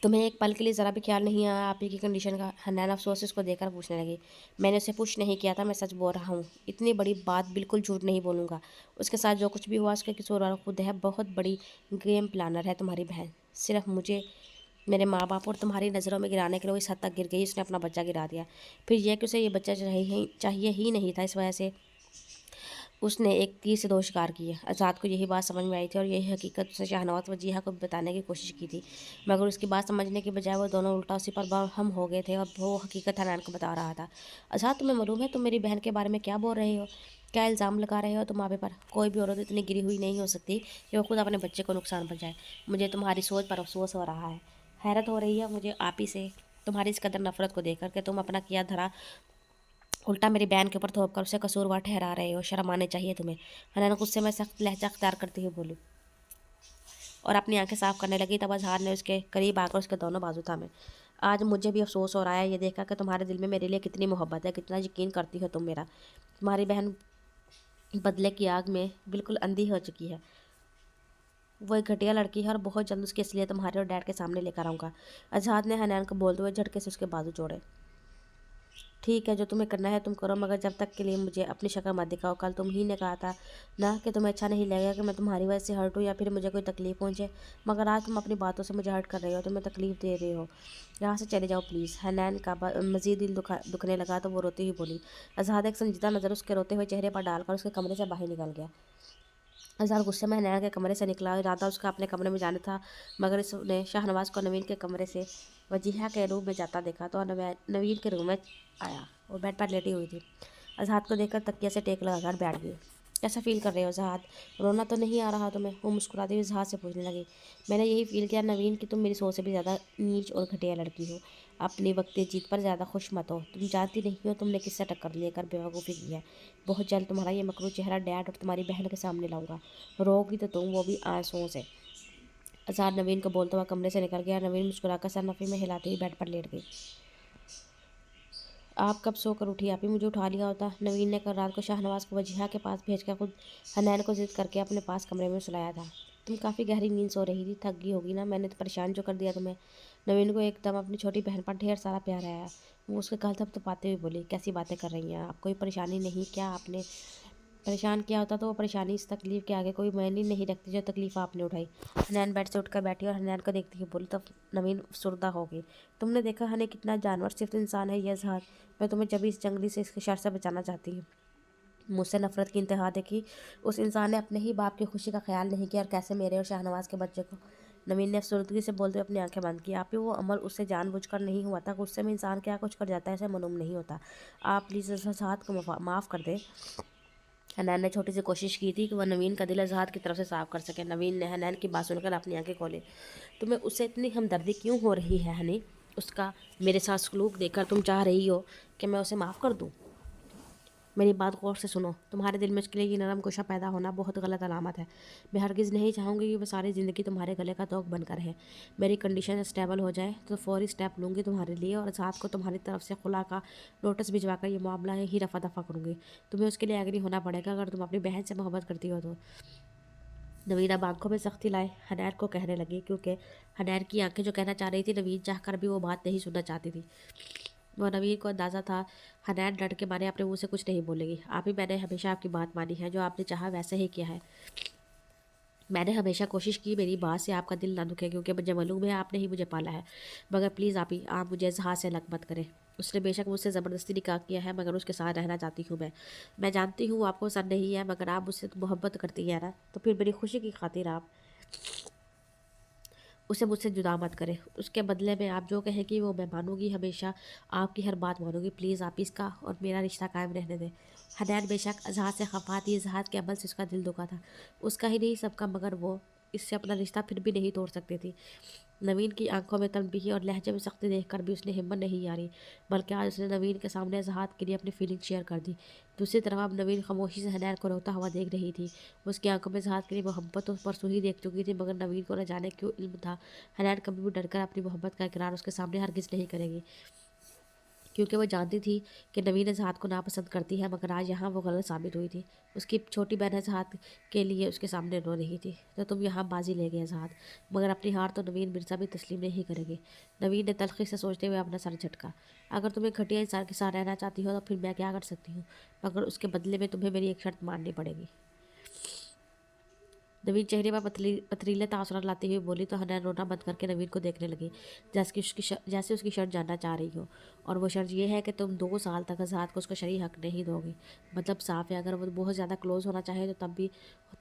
تمہیں ایک پل کے لیے ذرا بھی خیال نہیں آیا آپ ہی کی کنڈیشن کا؟ حنان افسوس سے اس کو دیکھ کر پوچھنے لگی۔ میں نے اسے پوچھ نہیں کیا تھا، میں سچ بول رہا ہوں، اتنی بڑی بات بالکل جھوٹ نہیں بولوں گا۔ اس کے ساتھ جو کچھ بھی ہوا اس کے قصور خود ہے، بہت بڑی گیم پلانر ہے تمہاری بہن، صرف مجھے، میرے ماں باپ اور تمہاری نظروں میں گرانے کے لیے وہ اس حد تک گر گئی، اس نے اپنا بچہ گرا دیا۔ پھر یہ کہ اسے یہ بچہ چاہیے ہی نہیں تھا، اس وجہ سے उसने एक तीर से दो शिकार किए। आज़ाद को यही बात समझ में आई थी और यही हकीकत उसने शाहनवाज वजीहा को बताने की कोशिश की थी, मगर उसकी बात समझने के बजाय वो दोनों उल्टा उसी पर बरहम हो गए थे और वो हकीकत हनान को बता रहा था। आज़ाद, तुम्हें मालूम है तुम मेरी बहन के बारे में क्या बोल रहे हो? क्या इल्ज़ाम लगा रहे हो तुम आप पर? कोई भी औरत इतनी गिरी हुई नहीं हो सकती कि वो खुद अपने बच्चे को नुकसान पहुँचाए। मुझे तुम्हारी सोच पर अफसोस हो रहा है। हैरत हो रही है मुझे आप ही से, तुम्हारी इस कदर नफरत को देखकर कि तुम अपना किया धरा उल्टा मेरी बहन के ऊपर थोप कर उसे कसूरवार ठहरा रहे हो। शर्म आनी चाहिए तुम्हें। हनान गुस्से में सख्त लहजा अख्तियार करती हुई बोली और अपनी आंखें साफ करने लगी। तब अजहार ने उसके करीब आकर उसके दोनों बाजू थामे। आज मुझे भी अफसोस हो रहा है ये देखकर कि तुम्हारे दिल में मेरे लिए कितनी मोहब्बत है, कितना यकीन करती हो तुम मेरा। तुम्हारी बहन बदले की आग में बिल्कुल अंधी हो चुकी है। वो एक घटिया लड़की है और बहुत जल्द उसकी असलियत तुम्हारे और डैड के सामने लेकर आऊँगा। अजहार ने हनान को बोलते हुए झटके से उसके बाजू जोड़े। ठीक है, जो तुम्हें करना है तुम करो, मगर जब तक के लिए मुझे अपनी शक्ल मत दिखाओ। कल तुम ही ने कहा था ना कि तुम्हें अच्छा नहीं लगेगा कि मैं तुम्हारी वजह से हर्ट हूँ या फिर मुझे कोई तकलीफ पहुँचे, मगर आज तुम अपनी बातों से मुझे हर्ट कर रहे हो, तुम्हें तकलीफ दे रहे हो। यहाँ से चले जाओ प्लीज़। हनैन का मज़ीद दिल दुखने लगा तो वो रोती हुई बोली। अजहार एक संजीदा नज़र उसके रोते हुए चेहरे पर डालकर उसके कमरे से बाहर निकल गया। अजहर गुस्से में हनैन के कमरे से निकला। इरादा उसका अपने कमरे में जाना था, मगर इसने शाहनवाज को नवीन के कमरे से वजीहा के रूम में जाता देखा तो नवीन के रूम में आया। वो बेड पर लेटी हुई थी। अजहर को देखकर तकिया से टेक लगाकर बैठ गई। कैसा फील कर रहे हो जहाद? रोना तो नहीं आ रहा तुम्हें? वो मुस्कुराती हुई जहाद से पूछने लगी। मैंने यही फील किया नवीन कि तुम मेरी सोच से भी ज़्यादा नीच और घटिया लड़की हो। अपनी वक्ती जीत पर ज़्यादा खुश मत हो। तुम जानती नहीं हो तुमने किससे टक्कर लेकर बेवकूफ़ी की है। बहुत जल्द तुम्हारा ये मकरू चेहरा डैड और तुम्हारी बहन के सामने लाऊंगा। रोगी तो तुम, वो भी आंसुओं से। अजहर नवीन को बोलता हुआ कमरे से निकल गया। नवीन मुस्कुराकर सर नफ़ी में हिलाती हुई बेड पर लेट गई। आप कब सोकर उठी? आप ही मुझे उठा लिया होता। नवीन ने कल रात को शाहनवाज को वजीहा के पास भेजकर खुद हनैन को जिद करके अपने पास कमरे में सुलाया था। तुम काफ़ी गहरी नींद सो रही थी, थक गई होगी ना। मैंने तो परेशान जो कर दिया तुम्हें। नवीन को एकदम अपनी छोटी बहन पर ढेर सारा प्यार आया। वो उसके गाल थपथपाते हुए बोली, कैसी बातें कर रही हैं आप? कोई परेशानी नहीं क्या? आपने परेशान किया होता तो वो परेशानी इस तकलीफ़ के आगे कोई मायने नहीं रखती जो तकलीफ़ आपने उठाई। हनैन बेड से उठकर बैठी और हनैन को देखती हुई बोली। तब नवीन सुरदा हो गई। तुमने देखा हने कितना जानवर, सिर्फ इंसान है ये अजहर। मैं तुम्हें जब इस जंगली से इसके शर से बचाना चाहती हूँ। मुझसे नफरत की इंतहा देखी। उस इंसान ने अपने ही बाप की खुशी का ख्याल नहीं किया और कैसे मेरे और शाहनवाज के बच्चे को। नवीन ने अफसरदगी से बोलते हुए अपनी आंखें बंद की। आप ही वो अमल उससे जानबूझकर नहीं हुआ था। गुस्से में इंसान क्या कुछ कर जाता है ऐसे मालूम नहीं होता। आप प्लीज़ अजहर को माफ़ कर दे। हनैन ने छोटी सी कोशिश की थी कि वह नवीन का दिल अजहर की तरफ से साफ कर सके। नवीन ने हनैन की बात सुनकर अपनी आंखें खोली। तुम्हें उससे इतनी हमदर्दी क्यों हो रही है हनी? उसका मेरे साथ सलूक देखकर तुम चाह रही हो कि मैं उसे माफ़ कर दूँ? मेरी बात गौर से सुनो। तुम्हारे दिल में उसके लिए ये नरम गोशा पैदा होना बहुत गलत अलामत है। मैं हरगिज़ नहीं चाहूँगी कि वो सारी ज़िंदगी तुम्हारे गले का तोक बनकर रहे। मेरी कंडीशन स्टेबल हो जाए तो फौरी स्टेप लूँगी तुम्हारे लिए और साथ को तुम्हारी तरफ से खुला का नोटिस भिजवाकर ये मामला ही रफा दफा करूँगी। तुम्हें उसके लिए एग्री होना पड़ेगा अगर तुम अपनी बहन से मोहब्बत करती हो तो। नवीन अब आंखों में सख्ती लाए हनैर को कहने लगी, क्योंकि हनैर की आंखें जो कहना चाह रही थी नवीन चाहकर भी वो बात नहीं सुनना चाहती थी। वो नवीन को अंदाज़ा था हनैर डर के मारे अपने मुँह से कुछ नहीं बोलेगी। आप ही मैंने हमेशा आपकी बात मानी है, जो आपने चाहा वैसे ही किया है। मैंने हमेशा कोशिश की मेरी बात से आपका दिल ना दुखे, क्योंकि मुझे मालूम है आपने ही मुझे पाला है। मगर प्लीज़ आप मुझे इजहार से अलग मत करें। उसने बेशक मुझसे ज़बरदस्ती निकाह किया है, मगर उसके साथ रहना चाहती हूँ मैं जानती हूँ आपको पसंद नहीं है, मगर आप मुझसे मोहब्बत करती हैं ना, तो फिर मेरी खुशी की खातिर आप उसे मुझसे जुदा मत करें। उसके बदले में आप जो कहेंगी वो मैं मानूंगी, हमेशा आपकी हर बात मानूंगी। प्लीज़ आप इसका और मेरा रिश्ता कायम रहने दें। हनैन बेशक अजहार से खफा थी। इजहार के अमल से उसका दिल दुखा था, उसका ही नहीं सबका, मगर वो इससे अपना रिश्ता फिर भी नहीं तोड़ सकती थी। नवीन की आंखों में तनबीही और लहजे में सख्ती देखकर भी उसने हिम्मत नहीं हारी, बल्कि आज उसने नवीन के सामने इजहार के लिए अपनी फीलिंग शेयर कर दी। दूसरी तरफ अब नवीन खामोशी से हनैन को रोता हुआ देख रही थी। उसकी आंखों में इजहार के लिए मोहब्बत तो परसों ही देख चुकी थी, मगर नवीन को न जाने क्यों इल्म था हनैन कभी भी डरकर अपनी मोहब्बत का इकरार उसके सामने हरगिज़ नहीं करेगी, क्योंकि वो जानती थी कि नवीन इजहाद को नापसंद करती है। मगर आज यहाँ वो गलत साबित हुई थी। उसकी छोटी बहन इजहाद के लिए उसके सामने रो रही थी। तो तुम यहाँ बाजी ले गए इजहाद, मगर अपनी हार तो नवीन मिर्ज़ा भी तस्लीम नहीं करेगी। नवीन ने तलखी से सोचते हुए अपना सर झटका। अगर तुम्हें घटिया इंसान के साथ रहना चाहती हो तो फिर मैं क्या कर सकती हूँ, मगर उसके बदले में तुम्हें मेरी एक शर्त माननी पड़ेगी। नवीन चेहरे पर पथरीले तासुरात लाती हुई बोली तो हनैन रोना बंद करके नवीन को देखने लगी, जैसे उसकी शर्त जानना चाह रही हो। और वो शर्त ये है कि तुम 2 साल तक आज़ाद को उसका शरई हक नहीं दोगे। मतलब साफ है, अगर वो बहुत ज़्यादा क्लोज होना चाहे तो तब भी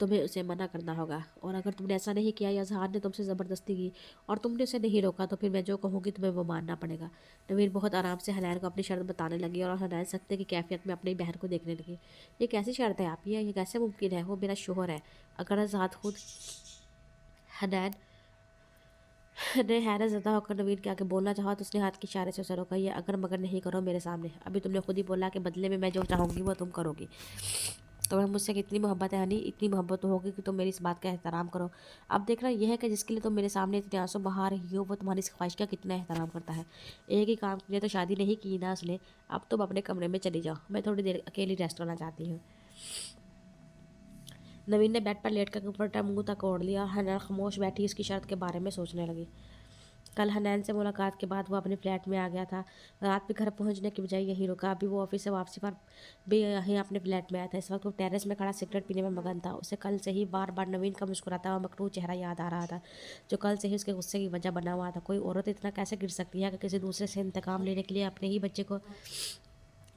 तुम्हें उसे मना करना होगा। और अगर तुमने ऐसा नहीं किया या आज़ाद ने तुमसे ज़बरदस्ती की और तुमने उसे नहीं रोका तो फिर मैं जो कहूँगी तुम्हें वो मानना पड़ेगा। नवीन बहुत आराम से हनैन को अपनी शर्त बताने लगी और हनैन सख्ते की कैफियत में अपनी बहन को देखने लगी। ये कैसी शर्त है आप, ये कैसे मुमकिन है? वो मेरा शोहर है। अगर आज़ाद खुद हनैन ने हैरत ज़दा होकर नवीन के आगे बोलना चाहा तो उसने हाथ के इशारे से उसे रोका। ये अगर मगर नहीं करो मेरे सामने। अभी तुमने खुद ही बोला कि बदले में मैं जो चाहूँगी वो तुम करोगी। तुम्हें मुझसे कितनी मोहब्बत है हनी, इतनी मोहब्बत तो होगी कि तुम मेरी इस बात का एहतराम करो। अब देखना यह है कि जिसके लिए तुम मेरे सामने इतने आंसू बहा रही हो वो तुम्हारी इस ख्वाहिश का कितना एहतराम करता है। एक ही काम के लिए तो शादी नहीं की ना उसने। अब तुम अपने कमरे में चली जाओ, मैं थोड़ी देर अकेली रेस्ट करना चाहती हूँ। नवीन ने बेड पर लेट कर दुपट्टा मुंह तक ओढ़ लिया। हनैन खामोश बैठी इसकी शर्त के बारे में सोचने लगी। कल हनैन से मुलाकात के बाद वो अपने फ्लैट में आ गया था। रात में घर पहुंचने की बजाय यहीं रुका। अभी वो ऑफिस से वापसी पर भी यहीं अपने फ्लैट में आया था। इस वक्त वो टेरेस में खड़ा सिगरेट पीने में मगन था। उसे कल से ही बार बार नवीन का मुस्कुराता हुआ मकरूह चेहरा याद आ रहा था, जो कल से ही उसके गुस्से की वजह बना हुआ था। कोई औरत इतना कैसे गिर सकती है कि किसी दूसरे से इंतकाम लेने के लिए अपने ही बच्चे को।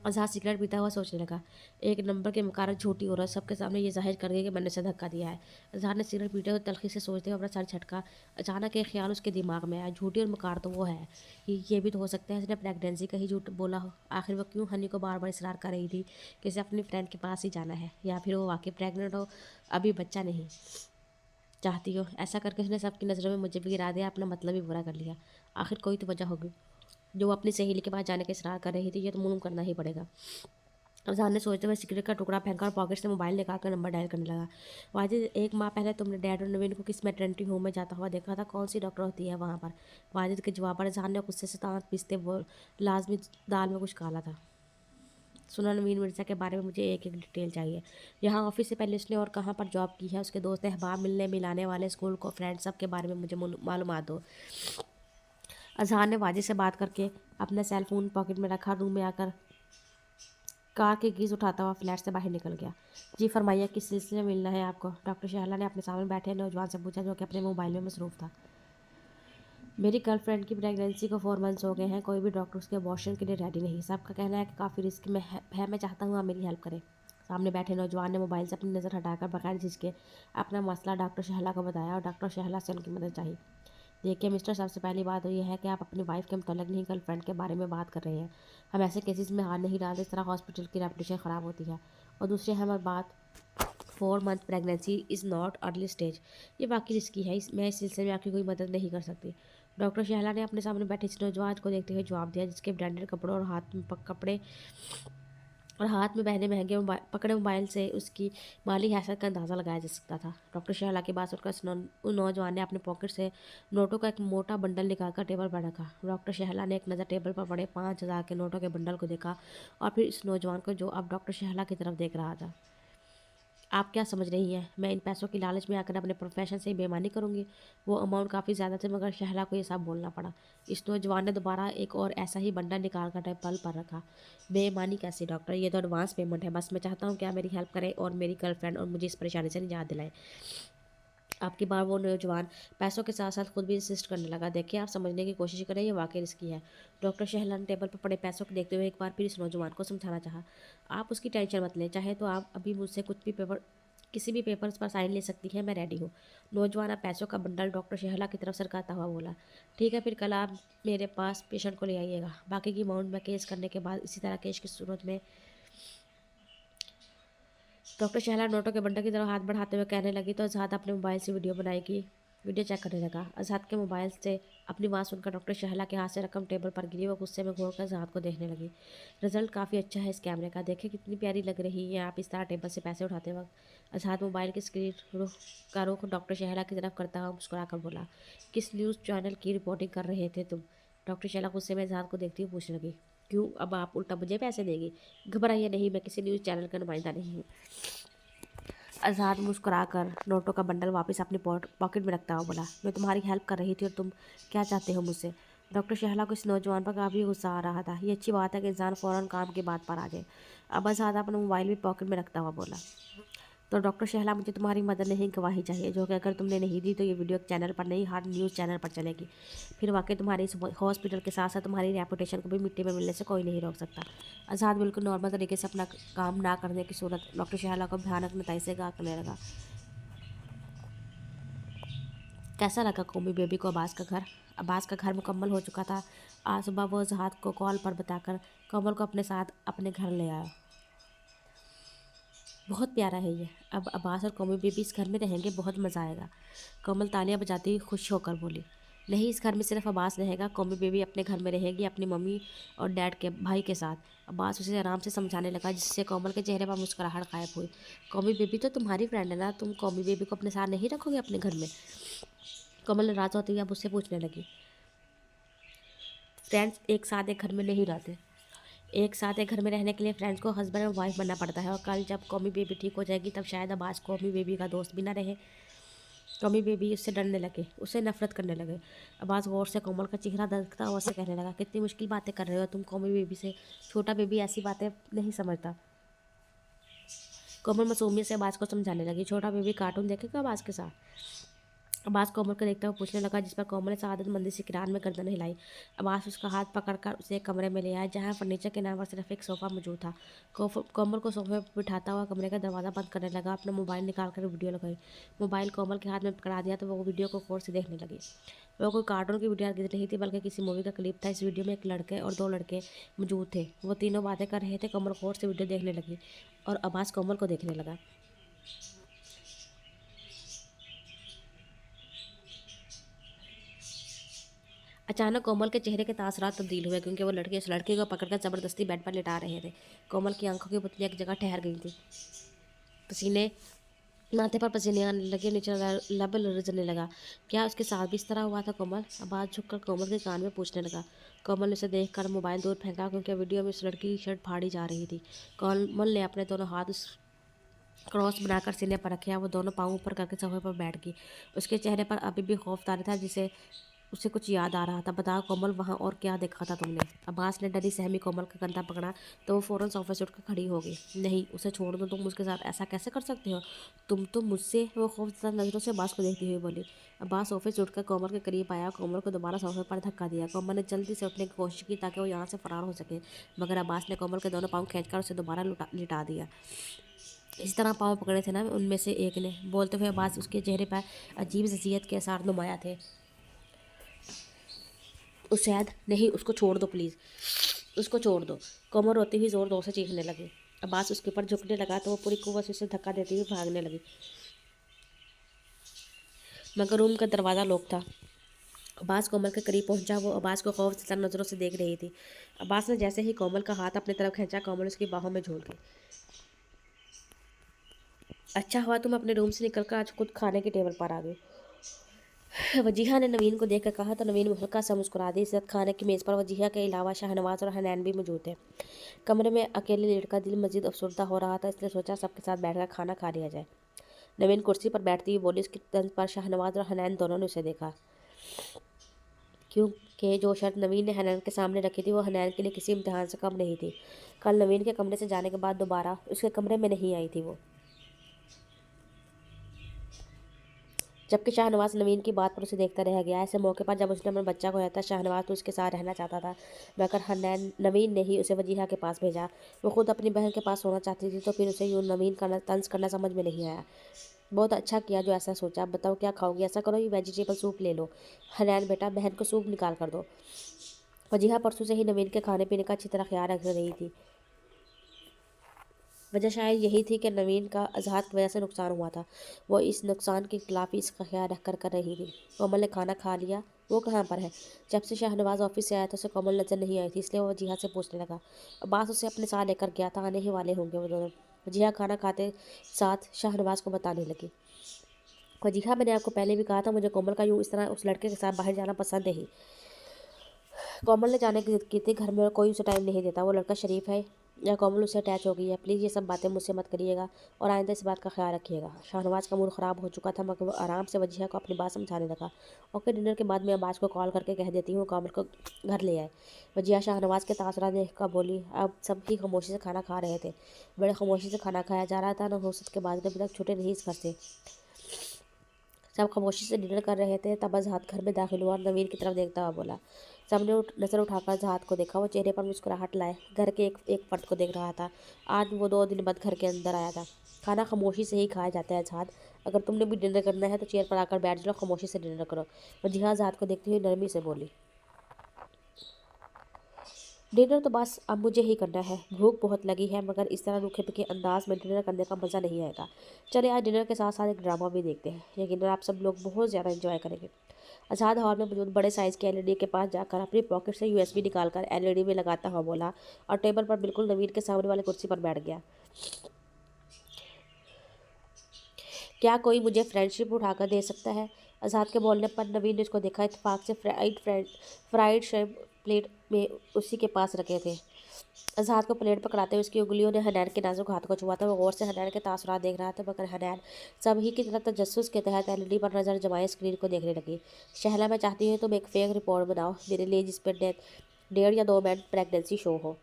आज़ाद सिगरेट पीता हुआ सोचने लगा, एक नंबर के मुकारब झूठी औरत सबके सामने ये जाहिर कर गई कि मैंने उसे धक्का दिया है। आज़ाद ने सिगरेट पीते हुए तलखी से सोचते हुए अपना सर झटका। अचानक एक ख्याल उसके दिमाग में आया, झूठी और मुकार तो वो है, ये भी तो हो सकता है इसने प्रेगनेंसी का ही झूठ बोला हो। आखिर वो क्यों हनी को बार बार इसरार कर रही थी कि इसे अपनी फ्रेंड के पास ही जाना है, या फिर वो वाकई प्रेगनेंट हो, अभी बच्चा नहीं चाहती हो। ऐसा करके उसने सबकी नज़रों में मुझे भी गिरा दिया, अपना मतलब ही बुरा कर लिया। आखिर कोई तो वजह होगी जो वो अपनी सहेली के पास जाने का इसरार कर रही थी। ये तो मालूम करना ही पड़ेगा। अफसान ने सोचते हुए सिगरेट का टुकड़ा फेंका और पॉकेट से मोबाइल निकाल कर नंबर डायल करने लगा। वाजिद, 1 माह पहले तुमने डैड और नवीन को किस मैटरनिटी होम में जाता हुआ देखा था? कौन सी डॉक्टर होती है वहाँ पर? वाजिद के जवाब पर अफसान ने गुस्से से दांत पीसते बोल, लाजमी दाल में कुछ काला था। सुना, नवीन मिर्ज़ा के बारे में मुझे एक एक डिटेल चाहिए। यहाँ ऑफिस से पहले उसने और कहाँ पर जॉब की है, उसके दोस्त अहबाब, मिलने मिलाने वाले, स्कूल को फ्रेंड, सब के बारे में मुझे मालूमात दो। अजहार ने वाजिद से बात करके अपना सेल फोन पॉकेट में रखा, रूम में आकर कार की कीज उठाता हुआ फ्लैट से बाहर निकल गया। जी फरमाइए, किस सिलसिले में मिलना है आपको? डॉक्टर शहला ने अपने सामने बैठे नौजवान से पूछा, जो कि अपने मोबाइल में मसरूफ़ था। मेरी गर्लफ्रेंड की प्रेगनेंसी को 4 मंथ्स हो गए हैं। कोई भी डॉक्टर उसके अबॉर्शन के लिए रेडी नहीं। सबका कहना है कि काफ़ी रिस्क में है। मैं चाहता हूँ आप मेरी हेल्प करें। सामने बैठे नौजवान ने मोबाइल से अपनी नज़र हटाकर बगैर झिझके अपना मसला डॉक्टर शहला को बताया और डॉक्टर शहला से उनकी मदद चाही। देखिए मिस्टर, सबसे पहली बात तो ये है कि आप अपनी वाइफ के मतलब नहीं गर्लफ्रेंड के बारे में बात कर रहे हैं। हम ऐसे केसेस में हाथ नहीं डालते, इस तरह हॉस्पिटल की रेपुटेशन ख़राब होती है। और दूसरी अहम बात, 4 month pregnancy is not early stage. ये वाकई रिस्की है। मैं इस सिलसिले में आपकी कोई मदद नहीं कर सकती। डॉक्टर शहला ने अपने सामने बैठे इस नौजवान को देखते हुए जवाब दिया, जिसके ब्रांडेड कपड़ों और हाथ में पहने महंगे पकड़े मोबाइल से उसकी माली हैसियत का अंदाज़ा लगाया जा सकता था। डॉक्टर शहला की बात सुनकर उस नौजवान ने अपने पॉकेट से नोटों का एक मोटा बंडल निकालकर टेबल पर रखा। डॉक्टर शहला ने एक नज़र टेबल पर पड़े 5,000 के नोटों के बंडल को देखा और फिर इस नौजवान को, जो अब डॉक्टर शहला की तरफ देख रहा था। आप क्या समझ रही हैं, मैं इन पैसों की लालच में आकर अपने प्रोफेशन से ही बेईमानी करूंगी? वो अमाउंट काफ़ी ज़्यादा थे, मगर शहला को ये सब बोलना पड़ा। इस नौजवान ने दोबारा एक और ऐसा ही बंडल निकाल कर टेबल पर रखा। बेईमानी कैसी डॉक्टर, ये तो एडवांस पेमेंट है। बस मैं चाहता हूँ कि आप मेरी हेल्प करें और मेरी गर्लफ्रेंड और मुझे इस परेशानी से निजात दिलाएं। आपकी बार वो नौजवान पैसों के साथ साथ खुद भी इंसिस्ट करने लगा। देखिए, आप समझने की कोशिश करें, ये वाकई रिस्की है। डॉक्टर शहला ने टेबल पर पड़े पैसों को देखते हुए एक बार फिर इस नौजवान को समझाना चाहा। आप उसकी टेंशन मत लें, चाहे तो आप अभी मुझसे किसी भी पेपर्स पर साइन ले सकती है, मैं रेडी हूँ। नौजवान अब पैसों का बंडल डॉक्टर शहला की तरफ सरकाता हुआ बोला, ठीक है, फिर कल आप मेरे पास पेशेंट को ले आइएगा। बाकी की अमाउंट मैं केस करने के बाद इसी तरह केस की सूरत में। डॉक्टर शहला नोटों के बंडल की तरफ हाथ बढ़ाते हुए कहने लगी तो आज़ाद अपने मोबाइल से वीडियो चेक करने लगा। आज़ाद के मोबाइल से अपनी बात सुनकर डॉक्टर शहला के हाथ से रकम टेबल पर गिरी। वो गुस्से में घूर कर आज़ाद को देखने लगी। रिजल्ट काफ़ी अच्छा है इस कैमरे का, देखें कितनी प्यारी लग रही है आप इस तरह टेबल से पैसे उठाते वक्त। आज़ाद मोबाइल की स्क्रीन रुख डॉक्टर शहला की तरफ करता हुआ मुस्कुरा कर बोला, किस न्यूज़ चैनल की रिपोर्टिंग कर रहे थे तुम? डॉक्टर शहला गुस्से में आज़ाद को देखती हुई पूछने लगी, क्यों, अब आप उल्टा मुझे पैसे देगी? घबराइए नहीं, मैं किसी न्यूज़ चैनल का नुमाइंदा नहीं हूँ। आज़ाद मुस्कुराकर नोटों का बंडल वापस अपनी पॉकेट में रखता हुआ बोला, मैं तुम्हारी हेल्प कर रही थी और तुम क्या चाहते हो मुझसे? डॉक्टर शहला को इस नौजवान पर काफ़ी गुस्सा आ रहा था। ये अच्छी बात है कि इंसान फ़ौरन काम की बात पर आ जाए। अब आज़ाद अपना मोबाइल भी पॉकेट में रखता हुआ बोला, तो डॉक्टर शहला मुझे तुम्हारी मदद नहीं गवाही चाहिए, जो कि अगर तुमने नहीं दी तो ये वीडियो चैनल पर नहीं हर न्यूज़ चैनल पर चलेगी। फिर वाकई तुम्हारी इस हॉस्पिटल के साथ साथ तुम्हारी रेपुटेशन को भी मिट्टी में मिलने से कोई नहीं रोक सकता। आज़ाद बिल्कुल नॉर्मल तरीके से अपना काम ना करने की सूरत डॉक्टर शहला को भयानक नताई से गा करने लगा। कैसा लगा कौमी बेबी को अब्बास का घर मुकम्मल हो चुका था। आज सुबह वो जहाद को कॉल पर बताकर कमल को अपने साथ अपने घर ले आया। बहुत प्यारा है ये, अब अब्बास और कौमी बेबी इस घर में रहेंगे, बहुत मज़ा आएगा। कमल तालियां बजाती हुई खुश होकर बोली। नहीं, इस घर में सिर्फ अब्बास रहेगा, कौमी बेबी अपने घर में रहेगी अपनी मम्मी और डैड के भाई के साथ। अब्बास उसे आराम से समझाने लगा, जिससे कोमल के चेहरे पर मुस्कुराहट गायब हुई। कौमी बेबी तो तुम्हारी फ्रेंड है ना, तुम कौमी बेबी को अपने साथ नहीं रखोगे अपने घर में? कमल नाराज होती हुई अब उससे पूछने लगी। फ्रेंड्स एक साथ एक घर में नहीं रहते, एक साथ एक घर में रहने के लिए फ्रेंड्स को हस्बैंड और वाइफ बनना पड़ता है। और कल जब कौमी बेबी ठीक हो जाएगी तब शायद अब्बास कौमी बेबी का दोस्त भी ना रहे। कौमी बेबी उससे डरने लगे, उससे नफरत करने लगे। अब्बास गौर से कोमल का चेहरा देखता हुआ से कहने लगा, कितनी मुश्किल बातें कर रहे हो तुम कौमी बेबी से, छोटा बेबी ऐसी बातें नहीं समझता। कोमल मासूमियत से अब्बास को समझाने लगी, छोटा बेबी कार्टून देखेगा अब्बास के साथ। अब्बास कोमल को देखता हुआ पूछने लगा, जिस पर कोमल ने सादत मंदी से किरान में गर्दन हिलाई। अब्बास उसका हाथ पकड़कर उसे एक कमरे में ले आया, जहाँ फर्नीचर के नाम पर सिर्फ एक सोफ़ा मौजूद था। कोमल को सोफे पर बिठाता हुआ कमरे का दरवाज़ा बंद करने लगा, अपना मोबाइल निकाल कर वीडियो लगाई। मोबाइल कोमल के हाथ में पकड़ा दिया तो वो वीडियो को गौर से देखने लगी। वो कोई कार्टून की वीडियो नहीं थी, बल्कि किसी मूवी का क्लिप था। इस वीडियो में एक लड़के और दो लड़के मौजूद थे, वो तीनों बातें कर रहे थे। कोमल गौर से वीडियो देखने लगी और अब्बास कोमल को देखने लगा। अचानक कोमल के चेहरे के तासरात तब्दील हुए, क्योंकि वो लड़के उस लड़के को पकड़कर ज़बरदस्ती बेड पर लिटा रहे थे। कोमल की आंखों की पुतलियाँ एक जगह ठहर गई थी, पसीने माथे पर पसीने आने लगे, नीचे लब लरजने लगा। क्या उसके साथ भी इस तरह हुआ था कोमल? आवाज़ झुककर कोमल के कान में पूछने लगा। कोमल ने उसे देखकर मोबाइल दूर फेंका, क्योंकि वीडियो में उस लड़की की शर्ट फाड़ी जा रही थी। कोमल ने अपने दोनों हाथ उस क्रॉस बनाकर सीने पर रखे, वो दोनों पाँव ऊपर करके सोफे पर बैठ गई। उसके चेहरे पर अभी भी खौफ तारी था, जिसे उसे कुछ याद आ रहा था। बताओ कोमल, वहाँ और क्या देखा था तुमने? अब्बास ने डरी सहमी कोमल का कंधा पकड़ा तो वो फ़ौरन सोफे से उठकर खड़ी हो गई। नहीं, उसे छोड़ दो, तुम उसके साथ ऐसा कैसे कर सकते हो? तुम तो मुझसे, वो खौफजदा नज़रों से अब्बास को देखती हुई बोली। अब्बास सोफे से उठकर कोमल के करीब आया, कोमल को दोबारा सोफे पर धक्का दिया। कोमल ने जल्दी से उठने की कोशिश की ताकि वो यहाँ से फरार हो सके, मगर अब्बास ने कोमल के दोनों पाँव खींचकर उसे दोबारा लिटा दिया। इस तरह पाँव पकड़े थे ना उनमें से एक ने। बोलते हुए अब्बास उसके चेहरे पर अजीब जजियत के आसार नुमाया थे। शायद नहीं, उसको छोड़ दो प्लीज़, उसको छोड़ दो। कोमल रोती हुई ज़ोर ज़ोर से चीखने लगी। अब्बास उसके ऊपर झुकने लगा तो वो पूरी कुव्वत से उसे धक्का देती हुई भागने लगी, मगर रूम का दरवाज़ा लॉक था। अब्बास कोमल के करीब पहुंचा, वो अब्बास को खौफ से नज़रों से देख रही थी। अब्बास ने जैसे ही कोमल का हाथ अपनी तरफ खींचा, कोमल उसकी बाहों में झूल गई। अच्छा हुआ तुम अपने रूम से निकलकर आज खुद खाने की टेबल पर आ गई, वजीहा ने नवीन को देखकर कहा तो नवीन हल्का सा मुस्कुरा दी। इज्जत खाने की मेज़ पर वजीहा के अलावा शाहनवाज और हनैन भी मौजूद थे। कमरे में अकेले लेटकर दिल मजीद अफसरदा हो रहा था, इसलिए सोचा सबके साथ बैठकर खाना खा लिया जाए। नवीन कुर्सी पर बैठती हुई बोली। उसकी तंज पर शाहनवाज और हनैन दोनों ने उसे देखा, क्योंकि जो शर्त नवीन ने हनैन के सामने रखी थी वो हनैन के लिए किसी इम्तिहान से कम नहीं थी। कल नवीन के कमरे से जाने के बाद दोबारा उसके कमरे में नहीं आई थी वो, जबकि शाहनवाज नवीन की बात पर उसे देखता रह गया। ऐसे मौके पर जब उसने अपने बच्चा को था, शाहनवाज तो उसके साथ रहना चाहता था, मगर हनैन नवीन ने ही उसे वजीहा के पास भेजा। वो खुद अपनी बहन के पास सोना चाहती थी, तो फिर उसे यूँ नवीन का तंज करना समझ में नहीं आया। बहुत अच्छा किया जो ऐसा सोचा। अब बताओ क्या खाओगी? ऐसा करो, ये वेजिटेबल सूप ले लो। हनैन बेटा, बहन को सूप निकाल कर दो। वजीहा परसों से ही नवीन के खाने पीने का अच्छी तरह ख्याल रख रही थी। वजह शायद यही थी कि नवीन का अजहार की वजह से नुकसान हुआ था। वो इस नुकसान के खिलाफ ही इसका ख्याल रख कर रही थी। कोमल ने खाना खा लिया, वो कहाँ पर है? जब से शाहनवाज ऑफिस से आया तो उसे कोमल नजर नहीं आई थी, इसलिए वो वजीहा से पूछने लगा। अब्बास उसे अपने साथ लेकर गया था, आने ही वाले होंगे वो दोनों। वजीहा खाना खाते साथ शाहनवाज को बताने लगी। वजीहा, मैंने आपको पहले भी कहा था, मुझे कोमल का यूँ इस तरह उस लड़के के साथ बाहर जाना पसंद नहीं। कोमल ने जाने की जिद की थी, घर में कोई उसे टाइम नहीं देता, वो लड़का शरीफ है, या कोमल उससे अटैच हो गई है। प्लीज़ ये सब बातें मुझसे मत करिएगा और आइंदा इस बात का ख्याल रखिएगा। शाहनवाज का मूड ख़राब हो चुका था मगर वो आराम से वजिया को अपनी बात समझाने लगा। ओके, डिनर के बाद मैं अब्बास को कॉल करके कह देती हूँ कोमल को घर ले आए। वजिया शाहनवाज के तासुरात देख कर बोली। अब सब ही खामोशी से खाना खा रहे थे। बड़े खामोशी से खाना खाया जा रहा था। नहुसत के बाद अभी तक छूटे नहीं इस घर से। सब खामोशी से डिनर कर रहे थे। तब अजहद घर में दाखिल हुआ और नवीन की तरफ देखता हुआ बोला। सबने नज़र उठाकर अजहद को देखा। वो चेहरे पर मुस्कुराहट लाए घर के एक एक फर्द को देख रहा था। आज वो 2 दिन बाद घर के अंदर आया था। खाना खामोशी से ही खाया जाता है अजहद। अगर तुमने भी डिनर करना है तो चेयर पर आकर बैठ जाओ, खामोशी से डिनर करो। वजिया अजहद को देखती हुई नरमी से बोली। डिनर तो बस अब मुझे ही करना है। भूख बहुत लगी है मगर इस तरह रूखे पके अंदाज में डिनर करने का मज़ा नहीं आएगा। चलिए आज डिनर के साथ साथ एक ड्रामा भी देखते हैं। यकीनन आप सब लोग बहुत ज़्यादा एंजॉय करेंगे। आज़ाद हॉल में मौजूद बड़े साइज़ के एलईडी के पास जाकर अपनी पॉकेट से यूएसबी निकालकर एलईडी में लगाता हुआ बोला और टेबल पर बिल्कुल नवीन के सामने वाली कुर्सी पर बैठ गया। क्या कोई मुझे फ्रेंडशिप उठाकर दे सकता है? आज़ाद के बोलने पर नवीन ने उसको देखा। इत्तेफाक से फ्राइड श्रिम्प प्लेट में उसी के पास रखे थे। आज़ाद को प्लेट पकड़ाते हुए उसकी उंगलियों ने हनैन के नाजुक हाथ को छुआ था। वो गौर से हनैन के तासुरात देख रहा था मगर हनैन सभी की तरह तजस्सुस के तहत एलईडी पर नज़र जमाए स्क्रीन को देखने लगी। शहला, मैं चाहती हूँ तुम एक फेक रिपोर्ट बनाओ मेरे लिए जिस पर 1.5 या 2 मिनट प्रेगनेंसी शो हो।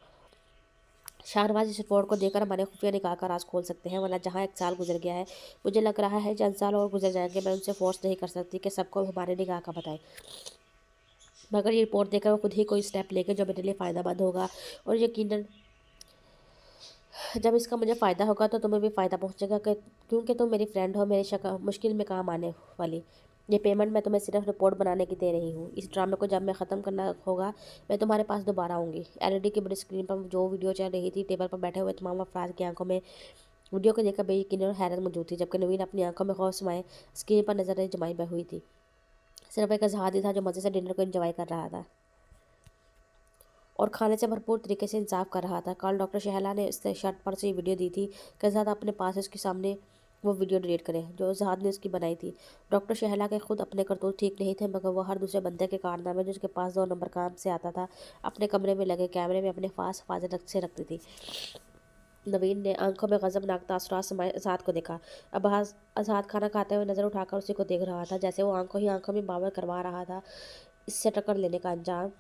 शाहनवाज इस रिपोर्ट को देखकर हमारे खुफिया निकाह का राज खोल सकते हैं, वरना जहाँ 1 साल गुजर गया है मुझे लग रहा है चंद साल और गुजर जाएंगे। मैं उनसे फोर्स नहीं कर सकती कि सबको हमारे निकाह का बताएं, मगर ये रिपोर्ट देखकर वो खुद ही कोई स्टेप लेंगे जो मेरे लिए फ़ायदेमंद होगा। और यकीनन जब इसका मुझे फ़ायदा होगा तो तुम्हें भी फ़ायदा पहुंचेगा क्योंकि तुम मेरी फ्रेंड हो, मेरी मुश्किल में काम आने वाली। ये पेमेंट मैं तुम्हें सिर्फ रिपोर्ट बनाने की दे रही हूँ। इस ड्रामे को जब मैं ख़त्म करना होगा मैं तुम्हारे पास दोबारा आऊँगी। एलईडी की बड़ी स्क्रीन पर जो वीडियो चल रही थी, टेबल पर बैठे हुए तमाम अफराद की आंखों में वीडियो को देखकर बेयकीनी और हैरत मौजूद थी, जबकि नवीन अपनी आंखों में खौफ समाए स्क्रीन पर नजरें जमाई हुई थी। सिर्फ एक आज़ाद ही था जो मज़े से डिनर को एंजॉय कर रहा था और खाने से भरपूर तरीके से इंसाफ कर रहा था। कल डॉक्टर शहला ने इस शर्ट पर से वीडियो दी थी कि आज़ाद अपने पास उसके सामने वो वीडियो डिलीट करें जो आज़ाद ने उसकी बनाई थी। डॉक्टर शहला के खुद अपने करतूत ठीक नहीं थे मगर वो हर दूसरे बंदे के कारनामे जो उसके पास 2 नंबर काम से आता था अपने कमरे में लगे कैमरे में अपने पास हिफाजत से रखती थी। नवीन ने आंखों में गज़बनाक तासुरात समाए आज़ाद को देखा। अब आज़ाद खाना खाते हुए नज़र उठाकर उसी को देख रहा था, जैसे वो आंखों ही आंखों में बावर करवा रहा था इससे टक्कर लेने का अंजाम।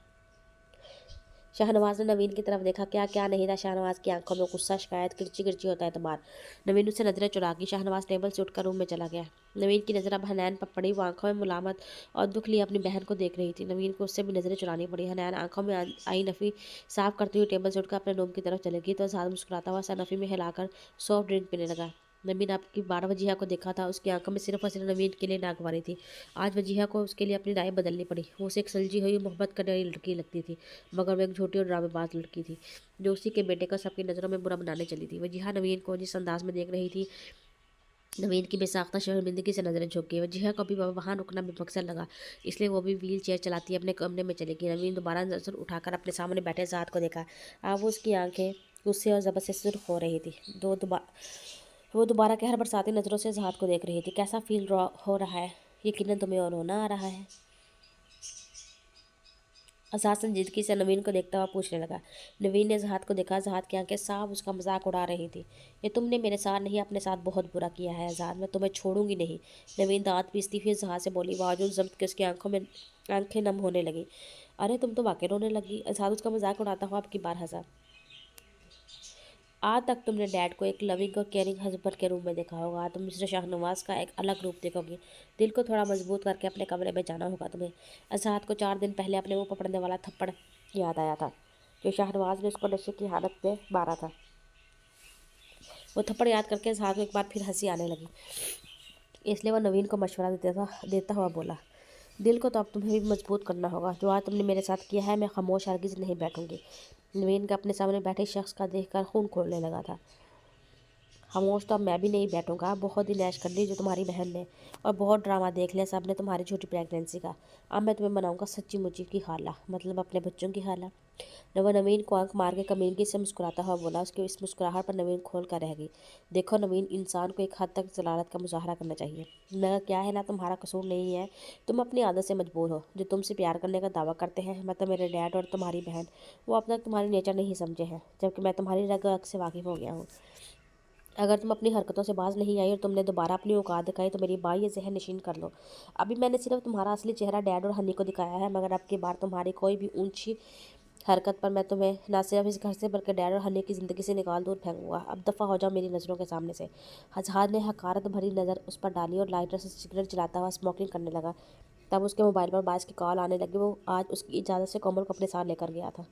शाहनवाज ने नवीन की तरफ देखा। क्या क्या नहीं था शाहनवाज की आंखों में, गुस्सा, शिकायत, किरची किरची होता है एतबार। नवीन उससे नजरें चुरा के शाहनवाज टेबल से उठकर रूम में चला गया। नवीन की नज़र अब हनैन पर पड़ी। वो आंखों में मुलामत और दुख लिए अपनी बहन को देख रही थी। नवीन को उससे भी नजरें चुरानी पड़ी। हनैन आंखों में आई नफ़ी साफ करती हुई टेबल से उठकर अपने रूम की तरफ चली गई तो साथ मुस्कुराता हुआ सर नफ़ी में हिलाकर सॉफ्ट ड्रिंक पीने लगा। नवीन आपकी बार वजीहा को देखा था। उसकी आंखों में सिर्फ और सिर्फ नवीन के लिए नागवारी थी। आज वजीहा को उसके लिए अपनी राय बदलनी पड़ी। वो उसे एक सुलझी हुई मोहब्बत करने वाली लड़की लगती थी मगर वो एक झूठी और ड्रामेबाज लड़की थी जो उसी के बेटे को सबकी नज़रों में बुरा बनाने चली थी। वजीहा नवीन को जिस अंदाज में देख रही थी, नवीन की बेसाख्ता शर्मिंदगी से नजरें झुक गई। वजीहा को भी वहाँ रुकना बेमकसद लगा, इसलिए वो भी व्हील चेयर चलाती अपने कमरे में चली गई। नवीन दोबारा नजर उठाकर अपने सामने बैठे साथ को देखा। अब वो उसकी आंखें गुस्से और ज़बर से सुर्ख हो रही थी। वो दोबारा कहर बरसाती नज़रों से जहाद को देख रही थी। कैसा फील हो रहा है? यकीनन तुम्हें और रोना आ रहा है। आज़ाद संजीदगी से नवीन को देखता हुआ पूछने लगा। नवीन ने जहाद को देखा। जहाद की आंखें साफ उसका मजाक उड़ा रही थी। ये तुमने मेरे साथ नहीं अपने साथ बहुत बुरा किया है आज़ाद, मैं तुम्हें छोड़ूंगी नहीं। नवीन दांत पीसती हुई जहाद से बोली। बावजूद जब्त के उसकी आंखों में आंखें नम होने लगी। अरे तुम तो वाकई रोने लगी। आज़ाद उसका मजाक उड़ाता हुआ आपकी बार हंसा। आज तक तुमने डैड को एक लविंग और केयरिंग हस्बैंड के रूप में देखा होगा, तुम मिस्टर शाहनवाज का एक अलग रूप देखोगे। दिल को थोड़ा मजबूत करके अपने कमरे में जाना होगा तुम्हें। आज़ाद को 4 दिन पहले अपने मुंह पर पड़ने वाला थप्पड़ याद आया था जो शाहनवाज ने उसको नशे की हालत में मारा था। वो थप्पड़ याद करके आज़ाद को एक बार फिर हंसी आने लगी, इसलिए वह नवीन को मशवरा देता हुआ बोला। दिल को तो अब तुम्हें भी मजबूत करना होगा। जो आज तुमने मेरे साथ किया है मैं खामोश हरगिज़ नहीं बैठूंगी। नवीन का अपने सामने बैठे शख्स का देखकर खून खोलने लगा था। खामोश तो अब मैं भी नहीं बैठूंगा। बहुत ही ऐश कर ली जो तुम्हारी बहन ने, और बहुत ड्रामा देख लिया सब ने तुम्हारी छोटी प्रेगनेंसी का। अब मैं तुम्हें बनाऊंगा सच्ची मुच्ची की खाला, मतलब अपने बच्चों की खाला। वो नवीन को आंख मार के कमीनगी से मुस्कुराता हुआ बोला। उसकी इस मुस्कुराहट पर नवीन खोल कर रह गई। देखो नवीन, इंसान को एक हद तक जलालत का मुजाहरा करना चाहिए, मगर क्या है ना, तुम्हारा कसूर नहीं है, तुम अपनी आदत से मजबूर हो। जो तुमसे प्यार करने का दावा करते हैं, मतलब मेरे डैड और तुम्हारी बहन, वो अब तक तुम्हारी नेचर नहीं समझे हैं, जबकि मैं तुम्हारी रग रग से वाकिफ़ हो गया हूँ। अगर तुम अपनी हरकतों से बाज नहीं आई और तुमने दोबारा अपनी औकात दिखाई तो मेरी बात ये जहन नशीन कर लो। अभी मैंने सिर्फ तुम्हारा असली चेहरा डैड और हनी को दिखाया है, मगर अब की बार तुम्हारी कोई भी ऊंची हरकत पर मैं तुम्हें न सिर्फ इस घर से बल्कि डैड और हनी की ज़िंदगी से निकाल दूर फेंकूंगा। अब दफ़ा हो जाओ मेरी नज़रों के सामने से। हजहार ने हकारत भरी नज़र उस पर डाली और लाइटर से सिगरेट जलाता हुआ स्मोकिंग करने लगा। तब उसके मोबाइल पर बाइस की कॉल आने लगी। वो आज उसकी इजाज़त से कोमल को अपने साथ लेकर गया था।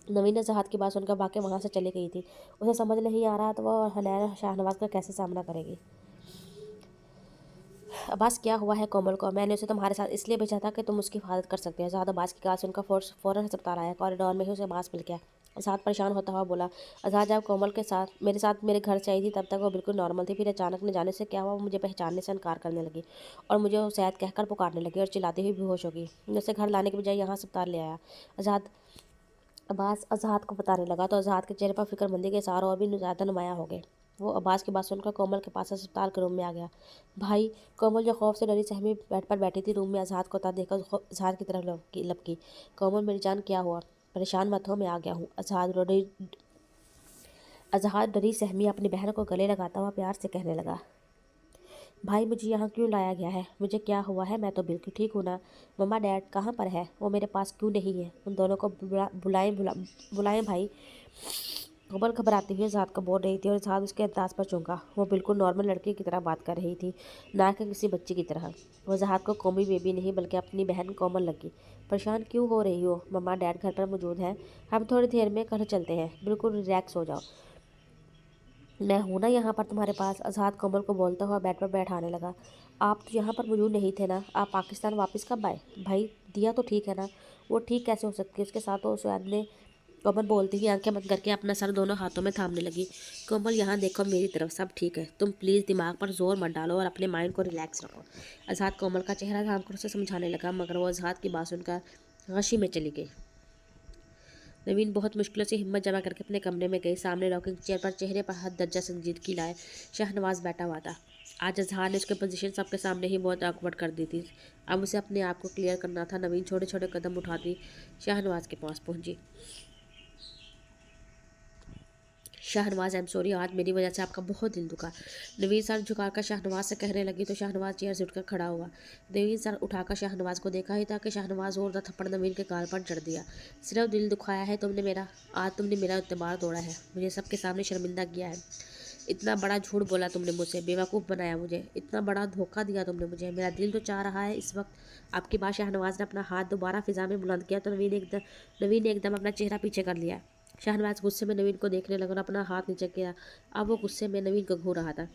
नवीन ने जहाद की बात सुनकर वाकई वहाँ से चली गई थी। उसे समझ नहीं आ रहा तो वह हनैन शाहनवाज का कैसे सामना करेगी। अब्बास, क्या हुआ है कोमल को? मैंने उसे तुम्हारे साथ इसलिए भेजा था कि तुम उसकी हिफाजत कर सकते हो। ज़्यादा अब्बास की बात सुनकर फ़ौरन अस्पताल आया। कॉरिडोर में ही उसे अब्बास मिल गया। आज़ाद परेशान होता हुआ बोला, आज़ाद जब कोमल के साथ मेरे घर से आई थी तब तक वो बिल्कुल नॉर्मल थी। फिर अचानक न जाने से क्या हुआ, वो मुझे पहचानने से इनकार करने लगी और मुझे वो शायद कहकर पुकारने लगी और चिल्लाती हुई बेहोश हो गई। मैं उसे घर लाने के बजाय यहाँ अस्पताल ले आया। आज़ाद अब्बास आज़ाद को बताने लगा तो आज़ाद के चेहरे पर फिक्रमंदी के इशारे और भी ज़्यादा नुमायाँ हो गए। वो अब्बास की बात सुनकर कोमल के पास अस्पताल के रूम में आ गया। भाई, कोमल जो खौफ से डरी सहमी बेड पर बैठी थी, रूम में आज़ाद को देखकर आज़ाद की तरफ लपकी। कोमल, मेरी जान, क्या हुआ? परेशान मत हो, मैं आ गया हूँ। आज़ाद डरी सहमी अपनी बहन को गले लगाता हुआ प्यार से कहने लगा। भाई, मुझे यहाँ क्यों लाया गया है? मुझे क्या हुआ है? मैं तो बिल्कुल ठीक हूँ ना। मम्मा डैड कहाँ पर है? वो मेरे पास क्यों नहीं है? उन दोनों को बुलाएं भाई। कोमल घबराती हुई ज़ाद को बोल रही थी और ज़ाद उसके अंदाज पर चौंका। वो बिल्कुल नॉर्मल लड़की की तरह बात कर रही थी, ना कि किसी बच्ची की तरह। वो ज़ाद को कौमी बेबी नहीं बल्कि अपनी बहन कोमल लगी। परेशान क्यों हो रही हो? मम्मा डैड घर पर मौजूद हैं, हम थोड़ी देर में घर चलते हैं, बिल्कुल रिलैक्स हो जाओ। मैं हूं ना यहाँ पर तुम्हारे पास। आज़ाद कोमल को बोलता हुआ बेड पर बैठाने लगा। आप तो यहाँ पर मौजूद नहीं थे ना? आप पाकिस्तान वापस कब आए? भाई, दिया तो ठीक है ना? वो ठीक कैसे हो सकती है? उसके साथ तो शायद ने कोमल बोलती हुई आंखें बंद करके अपना सर दोनों हाथों में थामने लगी। कोमल, यहाँ देखो मेरी तरफ, सब ठीक है। तुम प्लीज़ दिमाग पर जोर मत डालो और अपने माइंड को रिलैक्स रखो। आज़ाद कोमल का चेहरा थाम कर उसे समझाने लगा, मगर वो आज़ाद की बात सुनकर गशी में चली गई। नवीन बहुत मुश्किलों से हिम्मत जमा करके अपने कमरे में गई। सामने रॉकिंग चेयर पर चेहरे पर हद दर्जा संजीदगी लाए शाहनवाज बैठा हुआ था। आज अजहार ने उसकी पोजीशन सबके सामने ही बहुत awkward कर दी थी। अब उसे अपने आप को क्लियर करना था। नवीन छोटे छोटे कदम उठाती शाहनवाज के पास पहुंची। शाहनवाज, आई एम सॉरी, आज मेरी वजह से आपका बहुत दिल दुखा। नवीन सर झुकाकर शाहनवाज से कहने लगी तो शाहनवाज चेयर से उठकर खड़ा हुआ। नवीन सर उठाकर शाहनवाज को देखा ही था कि शाहनवाज जोरदार थप्पड़ नवीन के गाल पर जड़ दिया। सिर्फ दिल दुखाया है तुमने मेरा? आज तुमने मेरा एतबार तोड़ा है, मुझे सबके सामने शर्मिंदा किया है। इतना बड़ा झूठ बोला तुमने मुझसे, बेवकूफ़ बनाया मुझे, इतना बड़ा धोखा दिया तुमने मुझे। मेरा दिल तो चाह रहा है इस वक्त। आपकी बात शाहनवाज ने अपना हाथ दोबारा फिजा में बुलंद किया तो नवीन ने एकदम अपना चेहरा पीछे कर लिया। शाहनवाज गुस्से में नवीन को देखने लगा और अपना हाथ नीचे किया। अब वो गुस्से में नवीन को घूर रहा था।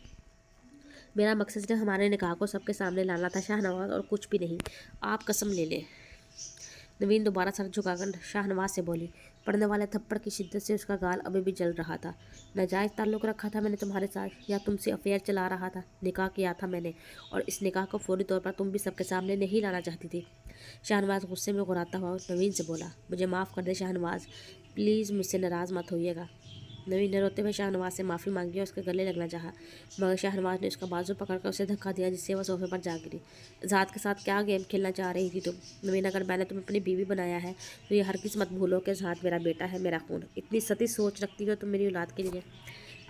मेरा मकसद सिर्फ हमारे निकाह को सबके सामने लाना था शाहनवाज, और कुछ भी नहीं। आप कसम ले लें। नवीन दोबारा सर झुकाकर शाहनवाज से बोली। पड़ने वाले थप्पड़ की शिद्दत से उसका गाल अभी भी जल रहा था। नाजायज़ ताल्लुक़ रखा था मैंने तुम्हारे साथ, या तुमसे अफेयर चला रहा था? निकाह किया था मैंने, और इस निकाह को फौरी तौर पर तुम भी सबके सामने नहीं लाना चाहती थी। शाहनवाज गुस्से में घुराता हुआ नवीन से बोला। मुझे माफ़ कर दे शाहनवाज, प्लीज़ मुझसे नाराज़ मत होइएगा। नवीन ने रोते हुए शाहनवाज से माफ़ी मांगी और उसके गले लगना चाहा, मगर शाहनवाज ने उसका बाजू पकड़कर उसे धक्का दिया, जिससे वह सोफे पर जा गिरी। ज़ाद के साथ क्या गेम खेलना चाह रही थी तुम? नवीन, अगर मैंने तुम्हें अपनी बीवी बनाया है तो ये हरगिज़ मत भूलो कि ज़ाद मेरा बेटा है, मेरा खून। इतनी सती सोच रखती हो तुम मेरी औलाद के लिए?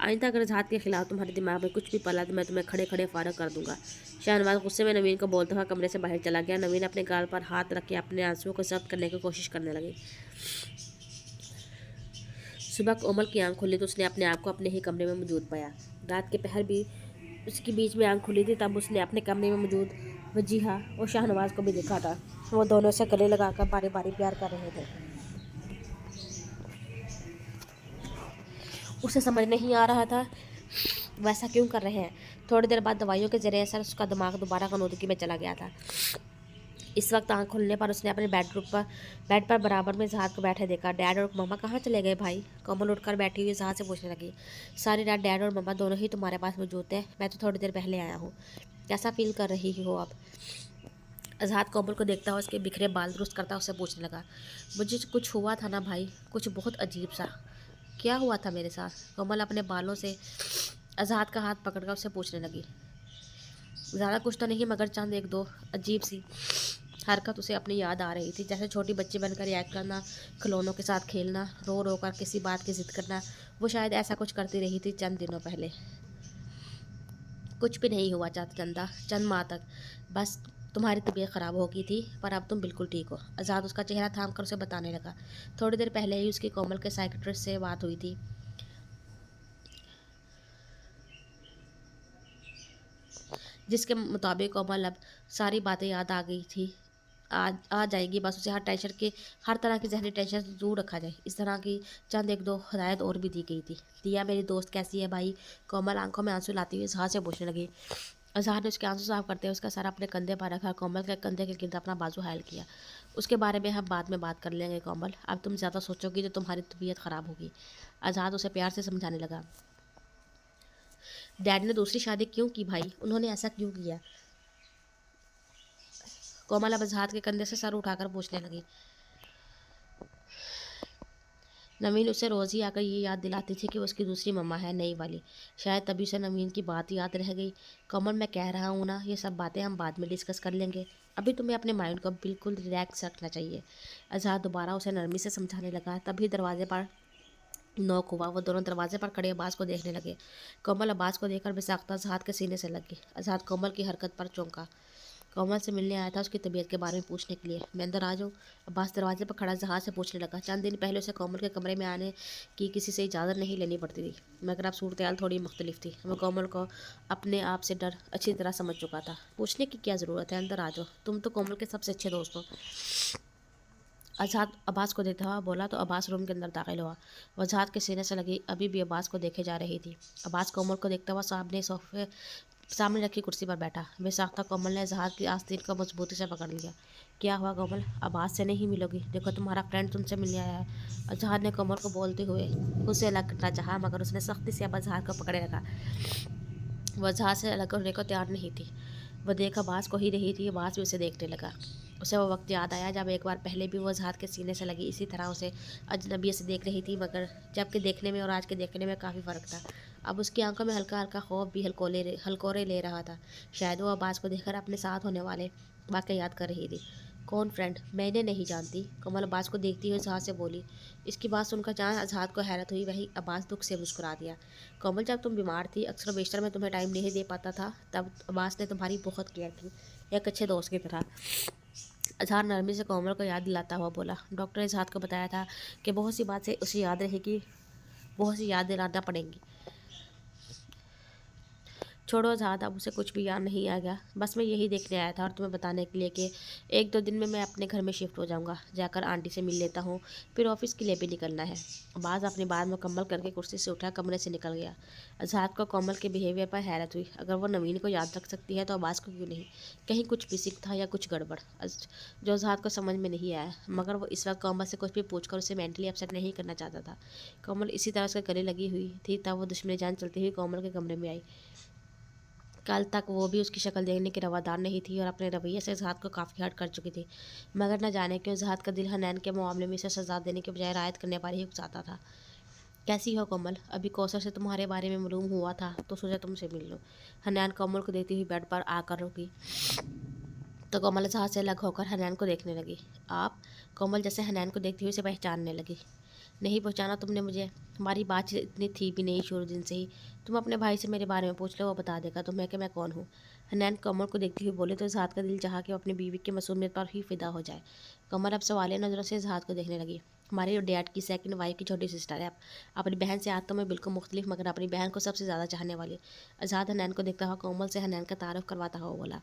आइंदा अगर ज़ाद के खिलाफ तुम्हारे दिमाग में कुछ भी पला तो मैं तुम्हें खड़े खड़े फारग कर दूंगा। शाहनवाज गुस्से में नवीन को बोलता हुआ कमरे से बाहर चला गया। नवीन अपने गाल पर हाथ रख के अपने आंसुओं को जब्त करने की कोशिश करने लगी। सुबह कोमल की आंख खुली तो उसने अपने आप को अपने ही कमरे में मौजूद पाया। रात के पहर भी उसकी बीच में आंख खुली थी, तब उसने अपने कमरे में मौजूद वजीहा और शाहनवाज को भी देखा था। वो दोनों से गले लगाकर बारी बारी प्यार कर रहे थे। उसे समझ नहीं आ रहा था वैसा क्यों कर रहे हैं। थोड़ी देर बाद दवाइयों के जरिए असर उसका दिमाग दोबारा गनौदगी में चला गया था। इस वक्त आंख खुलने पर उसने अपने बेड पर बराबर में ज़ाद को बैठे देखा। डैड और मम्मा कहाँ चले गए भाई? कोमल उठकर बैठी हुई ज़ाद से पूछने लगी। सारी रात डैड और मम्मा दोनों ही तुम्हारे पास मौजूद थे, मैं तो थोड़ी देर पहले आया हूँ। कैसा फील कर रही हो आप? आज़ाद कोमल को देखता हुआ उसके बिखरे बाल दुरुस्त करता उससे पूछने लगा, मुझे कुछ हुआ था ना भाई, कुछ बहुत अजीब सा। क्या हुआ था मेरे साथ? कोमल अपने बालों से आज़ाद का हाथ पकड़कर उससे पूछने लगी। ज़्यादा कुछ तो नहीं, मगर चंद एक दो अजीब सी हरकत उसे अपनी याद आ रही थी, जैसे छोटी बच्ची बनकर रिएक्ट करना, खिलौनों के साथ खेलना, रो रो कर किसी बात की जिद करना। वो शायद ऐसा कुछ करती रही थी चंद दिनों पहले। कुछ भी नहीं हुआ चंदा, चंद माह तक बस तुम्हारी तबीयत ख़राब हो गई थी, पर अब तुम बिल्कुल ठीक हो। आज़ाद उसका चेहरा थाम कर उसे बताने लगा। थोड़ी देर पहले ही उसकी कोमल के साइकेट्रिस्ट से बात हुई थी, जिसके मुताबिक कोमल अब सारी बातें याद आ गई थी, आ जाएगी। बस उसे हर तरह की जहनी टेंशन से दूर रखा जाए, इस तरह की चंद एक दो हदायत और भी दी गई थी। दिया मेरी दोस्त कैसी है भाई? कोमल आंखों में आंसू लाती हुई इजहार से पूछने लगी। अजहर ने उसके आंसू साफ करते हुए उसका सर अपने कंधे पर रखा, कोमल के कंधे के गिर्द अपना बाजू हायल किया। उसके बारे में हम बाद में बात कर लेंगे कोमल, अब तुम ज़्यादा सोचोगी तो तुम्हारी तबीयत ख़राब होगी। आज़ाद उसे प्यार से समझाने लगा। डैड ने दूसरी शादी क्यों की भाई? उन्होंने ऐसा क्यों किया? कोमल अब आज़ाद के कंधे से सर उठाकर पूछने लगी। नवीन उसे रोज़ ही आकर ये याद दिलाती थी कि वो उसकी दूसरी मम्मा है, नई वाली। शायद तभी से नवीन की बात याद रह गई। कमल, मैं कह रहा हूँ ना, ये सब बातें हम बाद में डिस्कस कर लेंगे। अभी तुम्हें अपने माइंड को बिल्कुल रिलैक्स रखना चाहिए। आज़ाद दोबारा उसे नरमी से समझाने लगा। तभी दरवाजे पर नॉक हुआ। वो दोनों दरवाजे पर खड़े अब्बास को देखने लगे। कोमल अब्बास को देखकर बेसाख्ता आज़ाद के सीने से लग गई। आज़ाद कोमल की हरकत पर चौंका। कोमल से मिलने आया था उसकी तबीयत के बारे में पूछने के लिए। मैं अंदर आ जाऊँ? अब्बास दरवाजे पर खड़ा जहाज से पूछने लगा। चंद दिन पहले उसे कोमल के कमरे में आने की किसी से इजाज़त नहीं लेनी पड़ती थी, मगर अब सूरत थोड़ी मुख्तलिफ थी। वो कोमल को अपने आप से डर अच्छी तरह समझ चुका था। पूछने की क्या ज़रूरत है, अंदर आ जाओ, तुम तो कोमल के सबसे अच्छे दोस्त हो। आज़ाद अब्बास को देखता हुआ बोला तो अब्बास रूम के अंदर दाखिल हुआ। वजाहत के सीने से लगी अभी भी अब्बास को देखे जा रही थी। अब्बास कोमल को देखता हुआ सामने रखी कुर्सी पर बैठा। बेसाख्ता कोमल ने जहाज की आस्तीन को मजबूती से पकड़ लिया। क्या हुआ कोमल? अब्बास से नहीं मिलोगी? देखो तुम्हारा फ्रेंड तुमसे मिलने आया है। जहाज ने कोमल को बोलते हुए उसे अलग करना चाहा, मगर उसने सख्ती से जहाज को पकड़े रखा। वह जहाज से अलग होने को तैयार नहीं थी। वह देख अब्बास को ही रही थी। अब्बास भी उसे देखने लगा। उसे वो वक्त याद आया जब एक बार पहले भी वो जहाज के सीने से लगी इसी तरह उसे अजनबी से देख रही थी, मगर जबकि देखने में और आज के देखने में काफ़ी फ़र्क था। अब उसकी आंखों में हल्का हल्का खौफ भी हलकोरे ले रहा था। शायद वो अब्बास को देखकर अपने साथ होने वाले वाक़या याद कर रही थी। कौन फ्रेंड? मैं इन्हें नहीं जानती। कमल अब्बास को देखती हुई जहाज से बोली। इसकी बात सुनकर जहाँ आज़ाद को हैरत हुई, वही अब्बास दुख से मुस्कुरा दिया। कोमल, जब तुम बीमार थी, अक्सर बेशतर में तुम्हें टाइम नहीं दे पाता था, तब अब्बास ने तुम्हारी बहुत केयर की, एक अच्छे दोस्त की तरह। अजहर नरमी से कोमल को याद दिलाता हुआ बोला। डॉक्टर ने इजहाद को बताया था कि बहुत सी बात से उसे याद रहेगी, बहुत सी याद दिलाना पड़ेंगी। छोड़ो ज़्यादा, अब उसे कुछ भी याद नहीं आ गया। बस मैं यही देखने आया था और तुम्हें बताने के लिए कि एक दो दिन में मैं अपने घर में शिफ्ट हो जाऊंगा। जाकर आंटी से मिल लेता हूँ, फिर ऑफिस के लिए भी निकलना है। बाज अपनी बात मुकम्मल करके कुर्सी से उठा कमरे से निकल गया। आज़ाद को कोमल के बिहेवियर पर हैरत हुई। अगर वो नवीन को याद रख सकती है तो अब्बास को क्यों नहीं? कहीं कुछ मिसिंग था या कुछ गड़बड़ जो आज़ाद को समझ में नहीं आया, मगर वो इस वक्त कोमल से कुछ भी पूछकर उसे मेंटली अपसेट नहीं करना चाहता था। कोमल इसी तरह से गले लगी हुई थी तब वो दुश्मनी जान चलती हुई कोमल के कमरे में आई। कल तक वो भी उसकी शक्ल देखने की रवादार नहीं थी और अपने रवैये से इजहाद को काफ़ी हर्ट कर चुकी थी, मगर न जाने क्यों इजहाद का दिल हनैन के मामले में इसे सजा देने के बजाय रायत करने पर ही उकसाता था। कैसी हो कोमल? अभी कौसर से तुम्हारे बारे में मालूम हुआ था तो सोचा तुमसे मिल लूँ। हनैन कोमल को देखती हुई बेड पर आकर रुकी तो कोमल इजहाद से अलग होकर हनैन को देखने लगी। आप? कोमल जैसे हनैन को देखती हुई उसे पहचानने लगी। नहीं पहचाना तुमने मुझे? हमारी बातचीत इतनी थी भी नहीं शुरू दिन से ही। तुम अपने भाई से मेरे बारे में पूछ लो, वो बता देगा तुम्हें कि मैं कौन हूँ। हनैन कमल को देखती हुई बोले तो इजहाद का दिल चाहा कि वो अपनी बीवी की मासूमियत पर ही फिदा हो जाए। कमल अब सवालिया नज़रों से इजहाद को देखने लगी। हमारी डैड की सेकंड वाइफ की छोटी सिस्टर है। आप अपनी बहन से आज तो मैं बिल्कुल मुख्तलिफ, मगर अपनी बहन को सबसे ज़्यादा चाहने वाली। आज़ाद हनैन को देखता हुआ कोमल से हनैन का तारुफ करवाता हुआ बोला।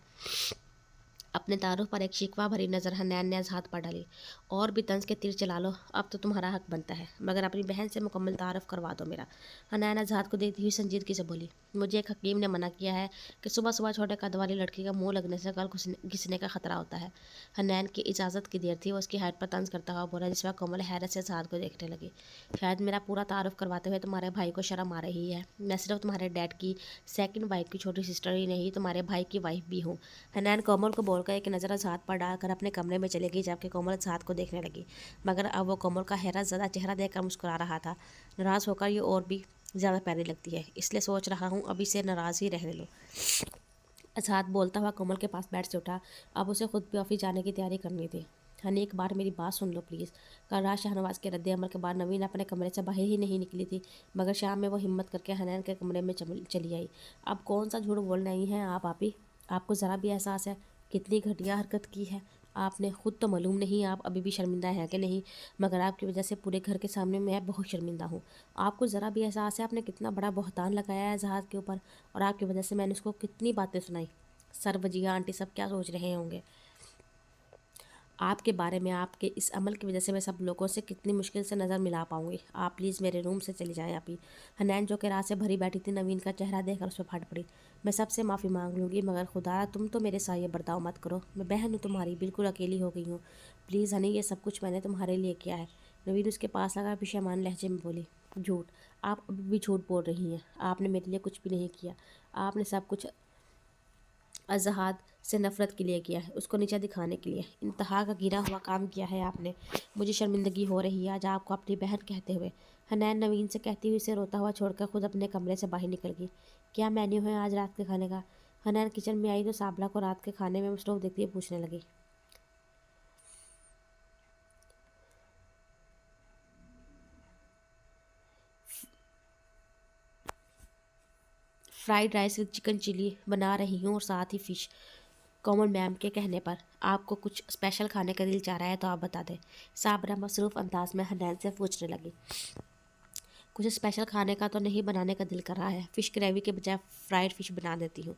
अपने तारुफ पर एक शिकवा भरी नज़र हनैन ने आज़ाद पर डाली। और भी तंज के तीर चला लो, अब तो तुम्हारा हक बनता है, मगर अपनी बहन से मुकम्मल तारुफ करवा दो मेरा। हनैन आज़ाद को देखती हुई संजीदगी से बोली। मुझे एक हकीम ने मना किया है कि सुबह सुबह छोटे कद वाली लड़की का मुंह लगने से कल घिसने का खतरा होता है। हनैन की इजाज़त की देर थी, वो उसकी हाइट पर तंज करता हुआ बोला, जिस वक्त कोमल हैरत से आज़ाद को देखने लगी। शायद मेरा पूरा तारुफ करवाते हुए तुम्हारे भाई को शर्म आ रही है। मैं सिर्फ तुम्हारे डैड की सेकंड वाइफ की छोटी सिस्टर ही नहीं, तुम्हारे भाई की वाइफ भी हूँ। हनैन कोमल को बोलकर छोड़कर एक नज़र अज़हात पर डालकर अपने कमरे में चली गई, जबकि कोमल अज़हात को देखने लगी। मगर अब वो कोमल का हैरत ज़्यादा चेहरा देखकर मुस्कुरा रहा था। नाराज़ होकर ये और भी ज़्यादा प्यारी लगती है, इसलिए सोच रहा हूँ अभी से नाराज़ ही रहने लो। अज़हात बोलता हुआ कोमल के पास बेड से उठा। अब उसे खुद भी ऑफिस जाने की तैयारी करनी थी। हनी, एक बार मेरी बात सुन लो प्लीज़। कल रात शाहनवाज के रद्द अमल के बाद नवीन अपने कमरे से बाहर ही नहीं निकली थी, मगर शाम में वो हिम्मत करके हनैन के कमरे में चली आई। अब कौन सा झूठ बोल रही हैं आप आपी? आपको ज़रा भी एहसास है कितनी घटिया हरकत की है आपने? खुद तो मालूम नहीं आप अभी भी शर्मिंदा हैं कि नहीं, मगर आपकी वजह से पूरे घर के सामने मैं बहुत शर्मिंदा हूँ। आपको ज़रा भी एहसास है आपने कितना बड़ा बहतान लगाया है जहाज़ के ऊपर, और आपकी वजह से मैंने उसको कितनी बातें सुनाई। सर, वजिया आंटी सब क्या सोच रहे होंगे आपके बारे में? आपके इस अमल की वजह से मैं सब लोगों से कितनी मुश्किल से नज़र मिला पाऊंगी। आप प्लीज़ मेरे रूम से चली जाएं अभी। हनैन, जो कि रात से भरी बैठी थी, नवीन का चेहरा देखकर उस पर फट पड़ी। मैं सबसे माफ़ी मांग लूँगी, मगर खुदा तुम तो मेरे साथ ये बर्ताव मत करो। मैं बहन हूँ तुम्हारी, बिल्कुल अकेली हो गई हूँ। प्लीज़ हनी, ये सब कुछ मैंने तुम्हारे लिए किया है। नवीन उसके पास लगा, पशेमान लहजे में बोली। झूठ, आप अभी भी झूठ बोल रही हैं। आपने मेरे लिए कुछ भी नहीं किया। आपने सब कुछ अज़हात से नफ़रत के लिए किया है, उसको नीचा दिखाने के लिए। इंतहा का गिरा हुआ काम किया है आपने। मुझे शर्मिंदगी हो रही है आज आपको अपनी बहन कहते हुए। हनैन नवीन से कहती हुई उसे रोता हुआ छोड़कर खुद अपने कमरे से बाहर निकल गई। क्या मेन्यू है आज रात के खाने का? हनैन किचन में आई तो साबला को रात के खाने में मसरूफ़ देखती हुई पूछने लगी। Fried rice with chicken chilli बना रही हूँ और साथ ही फ़िश। कोमल मैम के कहने पर आपको कुछ स्पेशल खाने का दिल चाह रहा है तो आप बता दें। साबरा मसरूफ़ अंदाज में हनैन से पूछने लगी। कुछ स्पेशल खाने का तो नहीं बनाने का दिल कर रहा है। फ़िश ग्रेवी के बजाय फ्राइड फ़िश बना देती हूँ।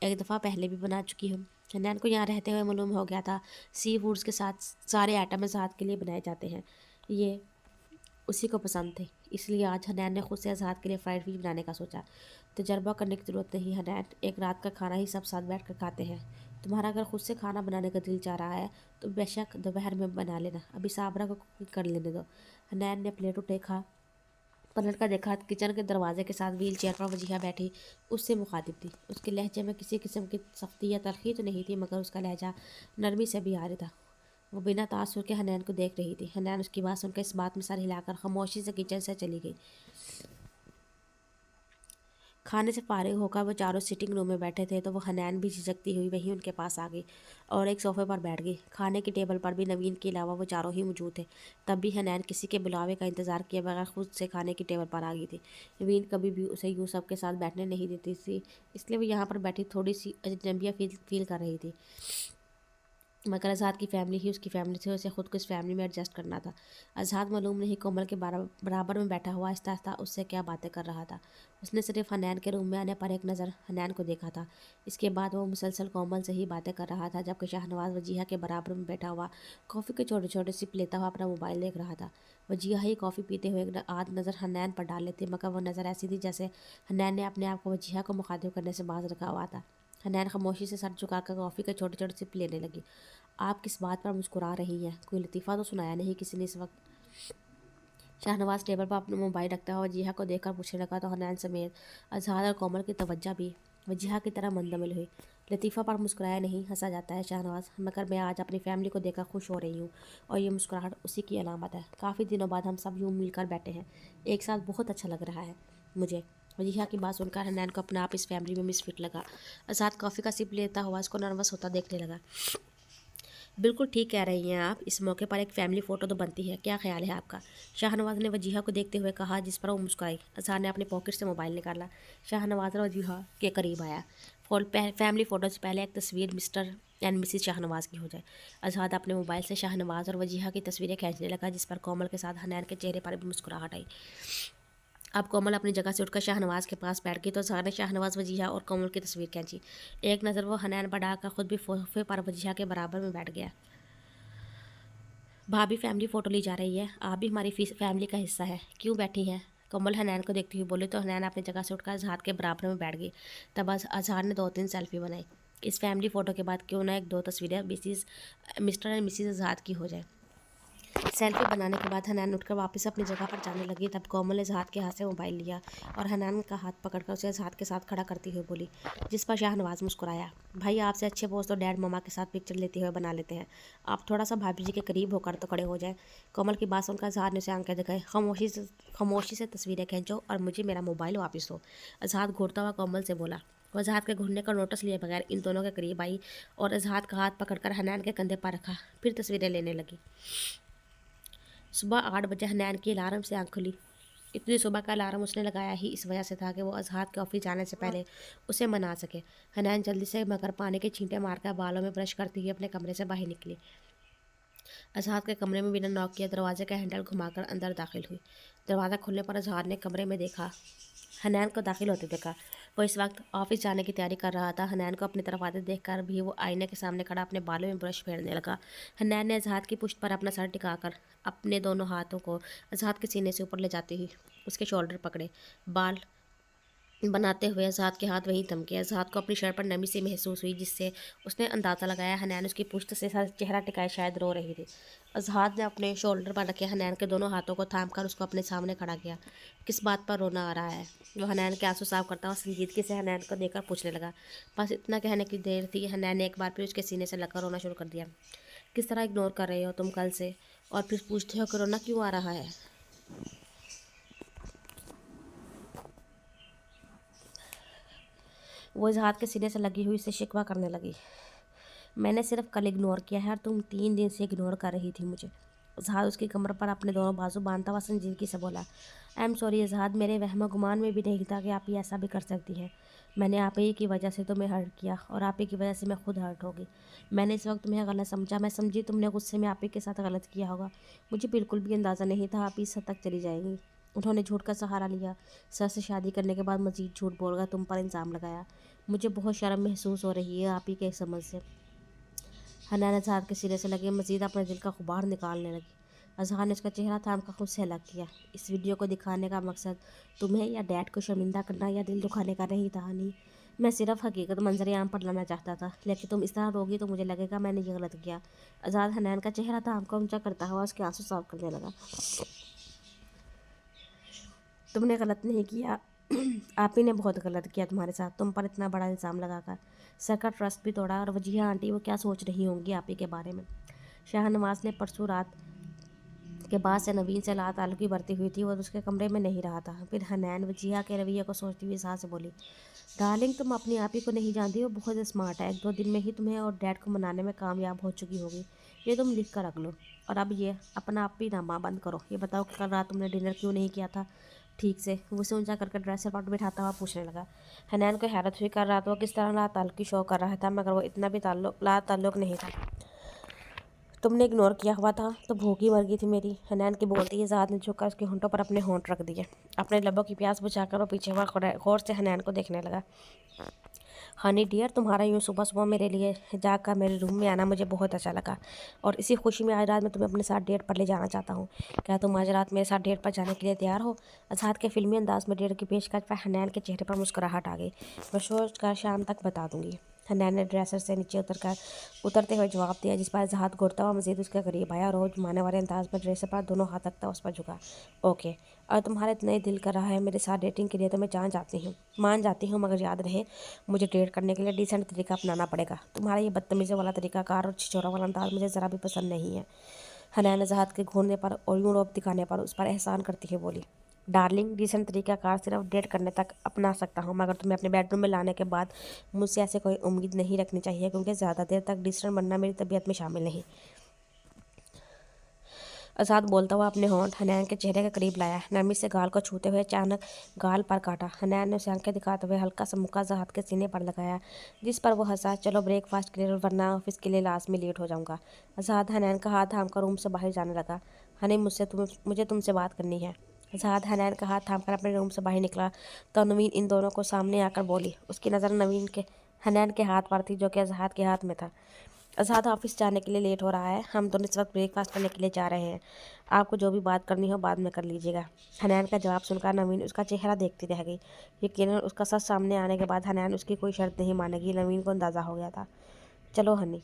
एक दफ़ा पहले भी बना चुकी हूँ। हनैन को यहाँ रहते हुए मालूम हो गया था सी फूड्स के साथ सारे आइटम अज़हात के लिए बनाए जाते हैं। ये उसी को पसंद थे, इसलिए आज हनैन ने खुद से अज़हात के लिए फ्राइड फ़िश बनाने का सोचा। तजर्बा करने की ज़रूरत नहीं हनैन, एक रात का खाना ही सब साथ बैठ कर खाते हैं। तुम्हारा अगर खुद से खाना बनाने का दिल चाह रहा है तो बेशक दोपहर में बना लेना, अभी साबरा को कुकिंग कर लेने दो। हनैन ने प्लेट उठा, पलट कर देखा, किचन के दरवाजे के साथ व्हील चेयर पर वजीहा बैठी उससे मुखातिब थी। उसके लहजे में किसी किस्म की सख्ती या तलखी तो नहीं थी, मगर उसका लहजा नरमी से भी आ रहा था। वो बिना तासुर के हनैन को देख रही थी। हनैन उसकी बात सुनकर इस बात में सर हिलाकर खामोशी से किचन से चली गई। खाने से फारिग होकर वो चारों सिटिंग रूम में बैठे थे तो वो हनैन भी झिझकती हुई वहीं उनके पास आ गई और एक सोफे पर बैठ गई। खाने की टेबल पर भी नवीन के अलावा वो चारों ही मौजूद थे। तब भी हनैन किसी के बुलावे का इंतज़ार किए बगैर खुद से खाने की टेबल पर आ गई थी। नवीन कभी भी उसे यूँ सब के साथ बैठने नहीं देती थी, इसलिए वो यहाँ पर बैठी थोड़ी सी अजनबिया फील कर रही थी। मगर अज़हात की फ़ैमिली ही उसकी फ़ैमिली थी, उसे ख़ुद को इस फैमिली में एडजस्ट करना था। अज़हात मालूम नहीं कोमल के बराबर में बैठा हुआ आहिस्ता आहिस्ता उससे क्या बातें कर रहा था। उसने सिर्फ हनैन के रूम में आने पर एक नज़र हनैन को देखा था। इसके बाद वो मुसलसल कोमल से ही बातें कर रहा था, जबकि शाहनवाज वजीहा के बराबर में बैठा हुआ कॉफ़ी के छोटे छोटे सिप लेता हुआ अपना मोबाइल देख रहा था। वजीहा ही कॉफ़ी पीते हुए एक आध नज़र हनैन पर डाल लेती, मगर वह नज़र ऐसी थी जैसे हनैन ने अपने आप को वजीहा को मुखातिब करने से बाज रखा हुआ था। हनैन खामोशी से सर झुकाकर कॉफ़ी के छोटे छोटे सिप लेने लगी। आप किस बात पर मुस्कुरा रही हैं? कोई लतीफ़ा तो सुनाया नहीं किसी ने इस वक्त? शाहनवाज टेबल पर अपना मोबाइल रखता हुआ वजीहा को देखकर पूछने लगा तो हनैन समेत अज़हार और कोमल की तवज्जो भी वजीहा की तरह मुंतमिल हुई। लतीफ़ा पर मुस्कुराया नहीं, हंसा जाता है शाहनवाज, मगर मैं आज अपनी फैमिली को देखकर खुश हो रही हूँ और ये मुस्कुराहट उसी की अलामत है। काफ़ी दिनों बाद हम सब यूँ मिलकर बैठे हैं एक साथ, बहुत अच्छा लग रहा है मुझे। वजीहा की बात सुनकर हनैन को अपना आप इस फैमिली में मिसफिट लगा। अज़हार कॉफ़ी का सिप लेता हुआ इसको नर्वस होता देखने लगा। बिल्कुल ठीक कह रही हैं आप, इस मौके पर एक फ़ैमिली फ़ोटो तो बनती है, क्या ख्याल है आपका? शाहनवाज ने वजीहा को देखते हुए कहा, जिस पर वो मुस्कुराई। अज़हार ने अपने पॉकेट से मोबाइल निकाला, शाहनवाज और वजीहा के करीब आया। फैमिली फ़ोटो से पहले एक तस्वीर मिस्टर एंड मिसिज शाहनवाज की हो जाए। अज़हार अपने मोबाइल से शाहनवाज और वजीहा की तस्वीरें खींचने लगा, जिस पर कोमल के साथ हनैन के चेहरे पर भी मुस्कुराहट आई। अब कोमल अपनी जगह से उठकर शाहनवाज के पास बैठ गई तो अज़हार ने शाहनवाज, वजीहा और कोमल की तस्वीर खींची। एक नज़र वो हनैन पर डालकर खुद भी सोफे पर वजीहा के बराबर में बैठ गया। भाभी फैमिली फ़ोटो ली जा रही है, आप भी हमारी फैमिली का हिस्सा है, क्यों बैठी हैं? कोमल हनैन को देखती हुई बोली तो हनैन अपनी जगह से उठकर अज़हार के बराबर में बैठ गई। तब अज़हार ने 2-3 सेल्फी बनाई। इस फैमिली फ़ोटो के बाद क्यों ना एक दो तस्वीरें मिस्टर एंड मिसिज अज़हार की हो जाए। सेल्फी बनाने के बाद हनैन उठकर वापस अपनी जगह पर जाने लगी। तब कोमल ने जहाद के हाथ से मोबाइल लिया और हनैन का हाथ पकड़कर उसे जहाद के साथ खड़ा करती हुई बोली, जिस पर शाहनवाज मुस्कुराया। भाई, आपसे अच्छे बोस तो डैड ममा के साथ पिक्चर लेते हुए बना लेते हैं, आप थोड़ा सा भाभी जी के करीब होकर तो खड़े हो जाए। कोमल की बात सुनकर जहाद ने उसे आंखें दिखाई। खामोशी से तस्वीरें खींचो और मुझे मेरा मोबाइल वापस दो, जहाद घूरता हुआ कोमल से बोला। वह जहाद के घूरने का नोटिस लिए बगैर इन दोनों के करीब आई और जहाद का हाथ पकड़कर हनैन के कंधे पर रखा, फिर तस्वीरें लेने लगी। सुबह 8 बजे हनैन की अलार्म से आंख खुली। इतनी सुबह का अलार्म उसने लगाया ही इस वजह से था कि वो अजहाद के ऑफिस जाने से पहले उसे मना सके। हनैन जल्दी से मगर पानी के छींटे मारकर बालों में ब्रश करती हुई अपने कमरे से बाहर निकली। अजहाद के कमरे में बिना नॉक किए दरवाजे का हैंडल घुमाकर अंदर दाखिल हुई। दरवाज़ा खुलने पर अजहाद ने कमरे में देखा, हनैन को दाखिल होते देखा। वो इस वक्त ऑफिस जाने की तैयारी कर रहा था। हनैन को अपनी तरफ आते देखकर भी वो आईने के सामने खड़ा अपने बालों में ब्रश फेरने लगा। हनैन ने अजहाद की पुश्त पर अपना सर टिकाकर अपने दोनों हाथों को अजहाद के सीने से ऊपर ले जाते ही उसके शोल्डर पकड़े। बाल बनाते हुए अजहाद के हाथ वहीं थमके। अजहाद को अपनी शर्ट पर नमी सी महसूस हुई, जिससे उसने अंदाज़ा लगाया हनैन उसकी पुश्त से चेहरा टिकाए शायद रो रही थी। अजहाद ने अपने शोल्डर पर रखे हनैन के दोनों हाथों को थामकर उसको अपने सामने खड़ा किया। किस बात पर रोना आ रहा है? वो हनैन के आंसू साफ करता हुआ संजीदगी से हनैन को देखकर पूछने लगा। बस इतना कहने की देर थी, हनैन ने एक बार फिर उसके सीने से लगकर रोना शुरू कर दिया। किस तरह इग्नोर कर रहे हो तुम कल से, और फिर पूछते हो कि रोना क्यों आ रहा है? वो इजहाद के सीने से लगी हुई से शिकवा करने लगी। मैंने सिर्फ कल इग्नोर किया है और तुम 3 दिन से इग्नोर कर रही थी मुझे। इजहाद उसकी कमर पर अपने दोनों बाजू बांधता हुआ संजीदगी से बोला। आई एम सॉरी इजहाद, मेरे वहम गुमान में भी नहीं था कि आप ही ऐसा भी कर सकती हैं। मैंने आप ही की वजह से तुम्हें हर्ट किया और आप ही की वजह से मैं खुद हर्ट होगी। मैंने इस वक्त तुम्हें गलत समझा। मैं समझी तुमने गुस्से में आप ही के साथ गलत किया होगा। मुझे बिल्कुल भी अंदाज़ा नहीं था आप इस हद तक चली जाएंगी। उन्होंने झूठ का सहारा लिया। सर से शादी करने के बाद मजीद झूठ बोलकर तुम पर इल्ज़ाम लगाया। मुझे बहुत शर्म महसूस हो रही है आप ही के समझ से। हन्ना ने अजहार के सिरे से लगे मजीद अपने दिल का गुबार निकालने लगी। अजहार ने उसका चेहरा थाम कर खुद से अलग किया। इस वीडियो को दिखाने का मकसद तुम्हें या डैड को शर्मिंदा करना या दिल दुखाने का नहीं था। नहीं, मैं सिर्फ हकीकत मंजर आम पर लाना चाहता था, लेकिन तुम इस तरह रोगी तो मुझे लगेगा मैंने ये गलत किया। आज़ाद हनैन का चेहरा थाम कर ऊंचा करता हुआ उसके आंसू साफ करने लगा। तुमने गलत नहीं किया, आप ही ने बहुत गलत किया तुम्हारे साथ, तुम पर इतना बड़ा इल्ज़ाम लगाकर सर का ट्रस्ट भी तोड़ा। और वजीहा आंटी वो क्या सोच रही होंगी आप ही के बारे में। शाहनवाज ने परसों रात के बाद से नवीन से ताल्लुकी बढ़ती हुई थी और उसके कमरे में नहीं रहा था। फिर हनैन वजीहा के रवैये को सोचती हुई सास से बोली, डार्लिंग तुम अपनी आप ही को नहीं जानती हो, बहुत स्मार्ट है। 1-2 दिन में ही तुम्हें और डैड को मनाने में कामयाब हो चुकी होगी। ये तुम लिख कर रख लो। और अब ये अपना आप ही नामा बंद करो। ये बताओ कि कल रात तुमने डिनर क्यों नहीं किया था ठीक से? वो उसे ऊंचा करके ड्रेसर पर बिठाता हुआ पूछने लगा। हनैन को हैरत हुई, कर रहा था वो किस तरह ताल्लुकी शो कर रहा था, मगर वो इतना भी ताल्लुक नहीं था। तुमने इग्नोर किया हुआ था तो भूखी मर गई थी मेरी। हनैन की बोलती है ज़ाद ने झुककर उसके होंठों पर अपने होंठ रख दिए। अपने लबों की प्यास बुझाकर वो पीछे हुआ गौर से हनैन को देखने लगा। हनी डियर, तुम्हारा यूँ सुबह सुबह मेरे लिए जाग कर मेरे रूम में आना मुझे बहुत अच्छा लगा, और इसी खुशी में आज रात मैं तुम्हें अपने साथ डेट पर ले जाना चाहता हूँ। क्या तुम आज रात मेरे साथ डेट पर जाने के लिए तैयार हो? आज़ाद के फिल्मी अंदाज में डेट की पेशकश पर हनैन के चेहरे पर मुस्कुराहट आ गई। मैं सोच कर शाम तक बता दूंगी। हनैन ने ड्रेसर से नीचे उतरते हुए जवाब दिया, जिस पर आज़ाद घूरता हुआ मजीद उसके करीब आया और रोज माने वाले अंदाज में ड्रेसर पर दोनों हाथ रखता उस पर झुका। ओके, और तुम्हारा इतना ही दिल कर रहा है मेरे साथ डेटिंग के लिए तो मैं मान जाती हूँ, मगर याद रहे मुझे डेट करने के लिए डिसेंट तरीका अपनाना पड़ेगा। तुम्हारा ये बदतमीज़ी वाला तरीकाकार और छिछोरा वाला अंदाज मुझे ज़रा भी पसंद नहीं है। हनैन आज़ाद के घूरने पर और यूँ रोब दिखाने पर उस पर एहसान करती हुई बोली, डार्लिंग डिसेंट तरीकाकार सिर्फ डेट करने तक अपना सकता हूँ, मगर तुम्हें अपने बेडरूम में लाने के बाद मुझसे ऐसे कोई उम्मीद नहीं रखनी चाहिए, क्योंकि ज़्यादा देर तक डिसेंट बनना मेरी तबीयत में शामिल नहीं। आज़ाद बोलता हुआ अपने होंठ हनैन के चेहरे के करीब लाया। नरमी से गाल को छूते हुए अचानक गाल पर काटा। हनैन ने उसे आंखें दिखाते हुए हल्का सा मुक्का आज़ाद के सीने पर लगाया, जिस पर वो हंसा। चलो ब्रेकफास्ट के लिए, वरना ऑफिस के लिए लास्ट में लेट हो जाऊंगा। आज़ाद हनैन का हाथ थामकर रूम से बाहर जाने लगा। हनी, मुझे तुमसे बात करनी है। आज़ाद हनैन का हाथ थामकर अपने रूम से बाहर निकला तो नवीन इन दोनों को सामने आकर बोली। उसकी नज़र हनैन के हाथ पर थी, जो कि आज़ाद के हाथ में था। आज़ाद, ऑफिस जाने के लिए लेट हो रहा है, हम दोनों इस वक्त ब्रेकफास्ट करने के लिए जा रहे हैं। आपको जो भी बात करनी हो बाद में कर लीजिएगा। हनैन का जवाब सुनकर नवीन उसका चेहरा देखती रह गई। यकीनन उसका सच सामने आने के बाद हनैन उसकी कोई शर्त नहीं मानेगी, नवीन को अंदाज़ा हो गया था। चलो हनी।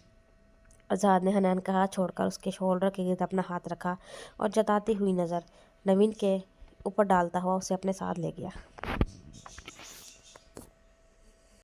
آزاد نے حنان کا ہاتھ چھوڑ کر اس کے شولڈر کے گرد اپنا ہاتھ رکھا اور جتاتی ہوئی نظر نوین کے اوپر ڈالتا ہوا اسے اپنے ساتھ لے گیا۔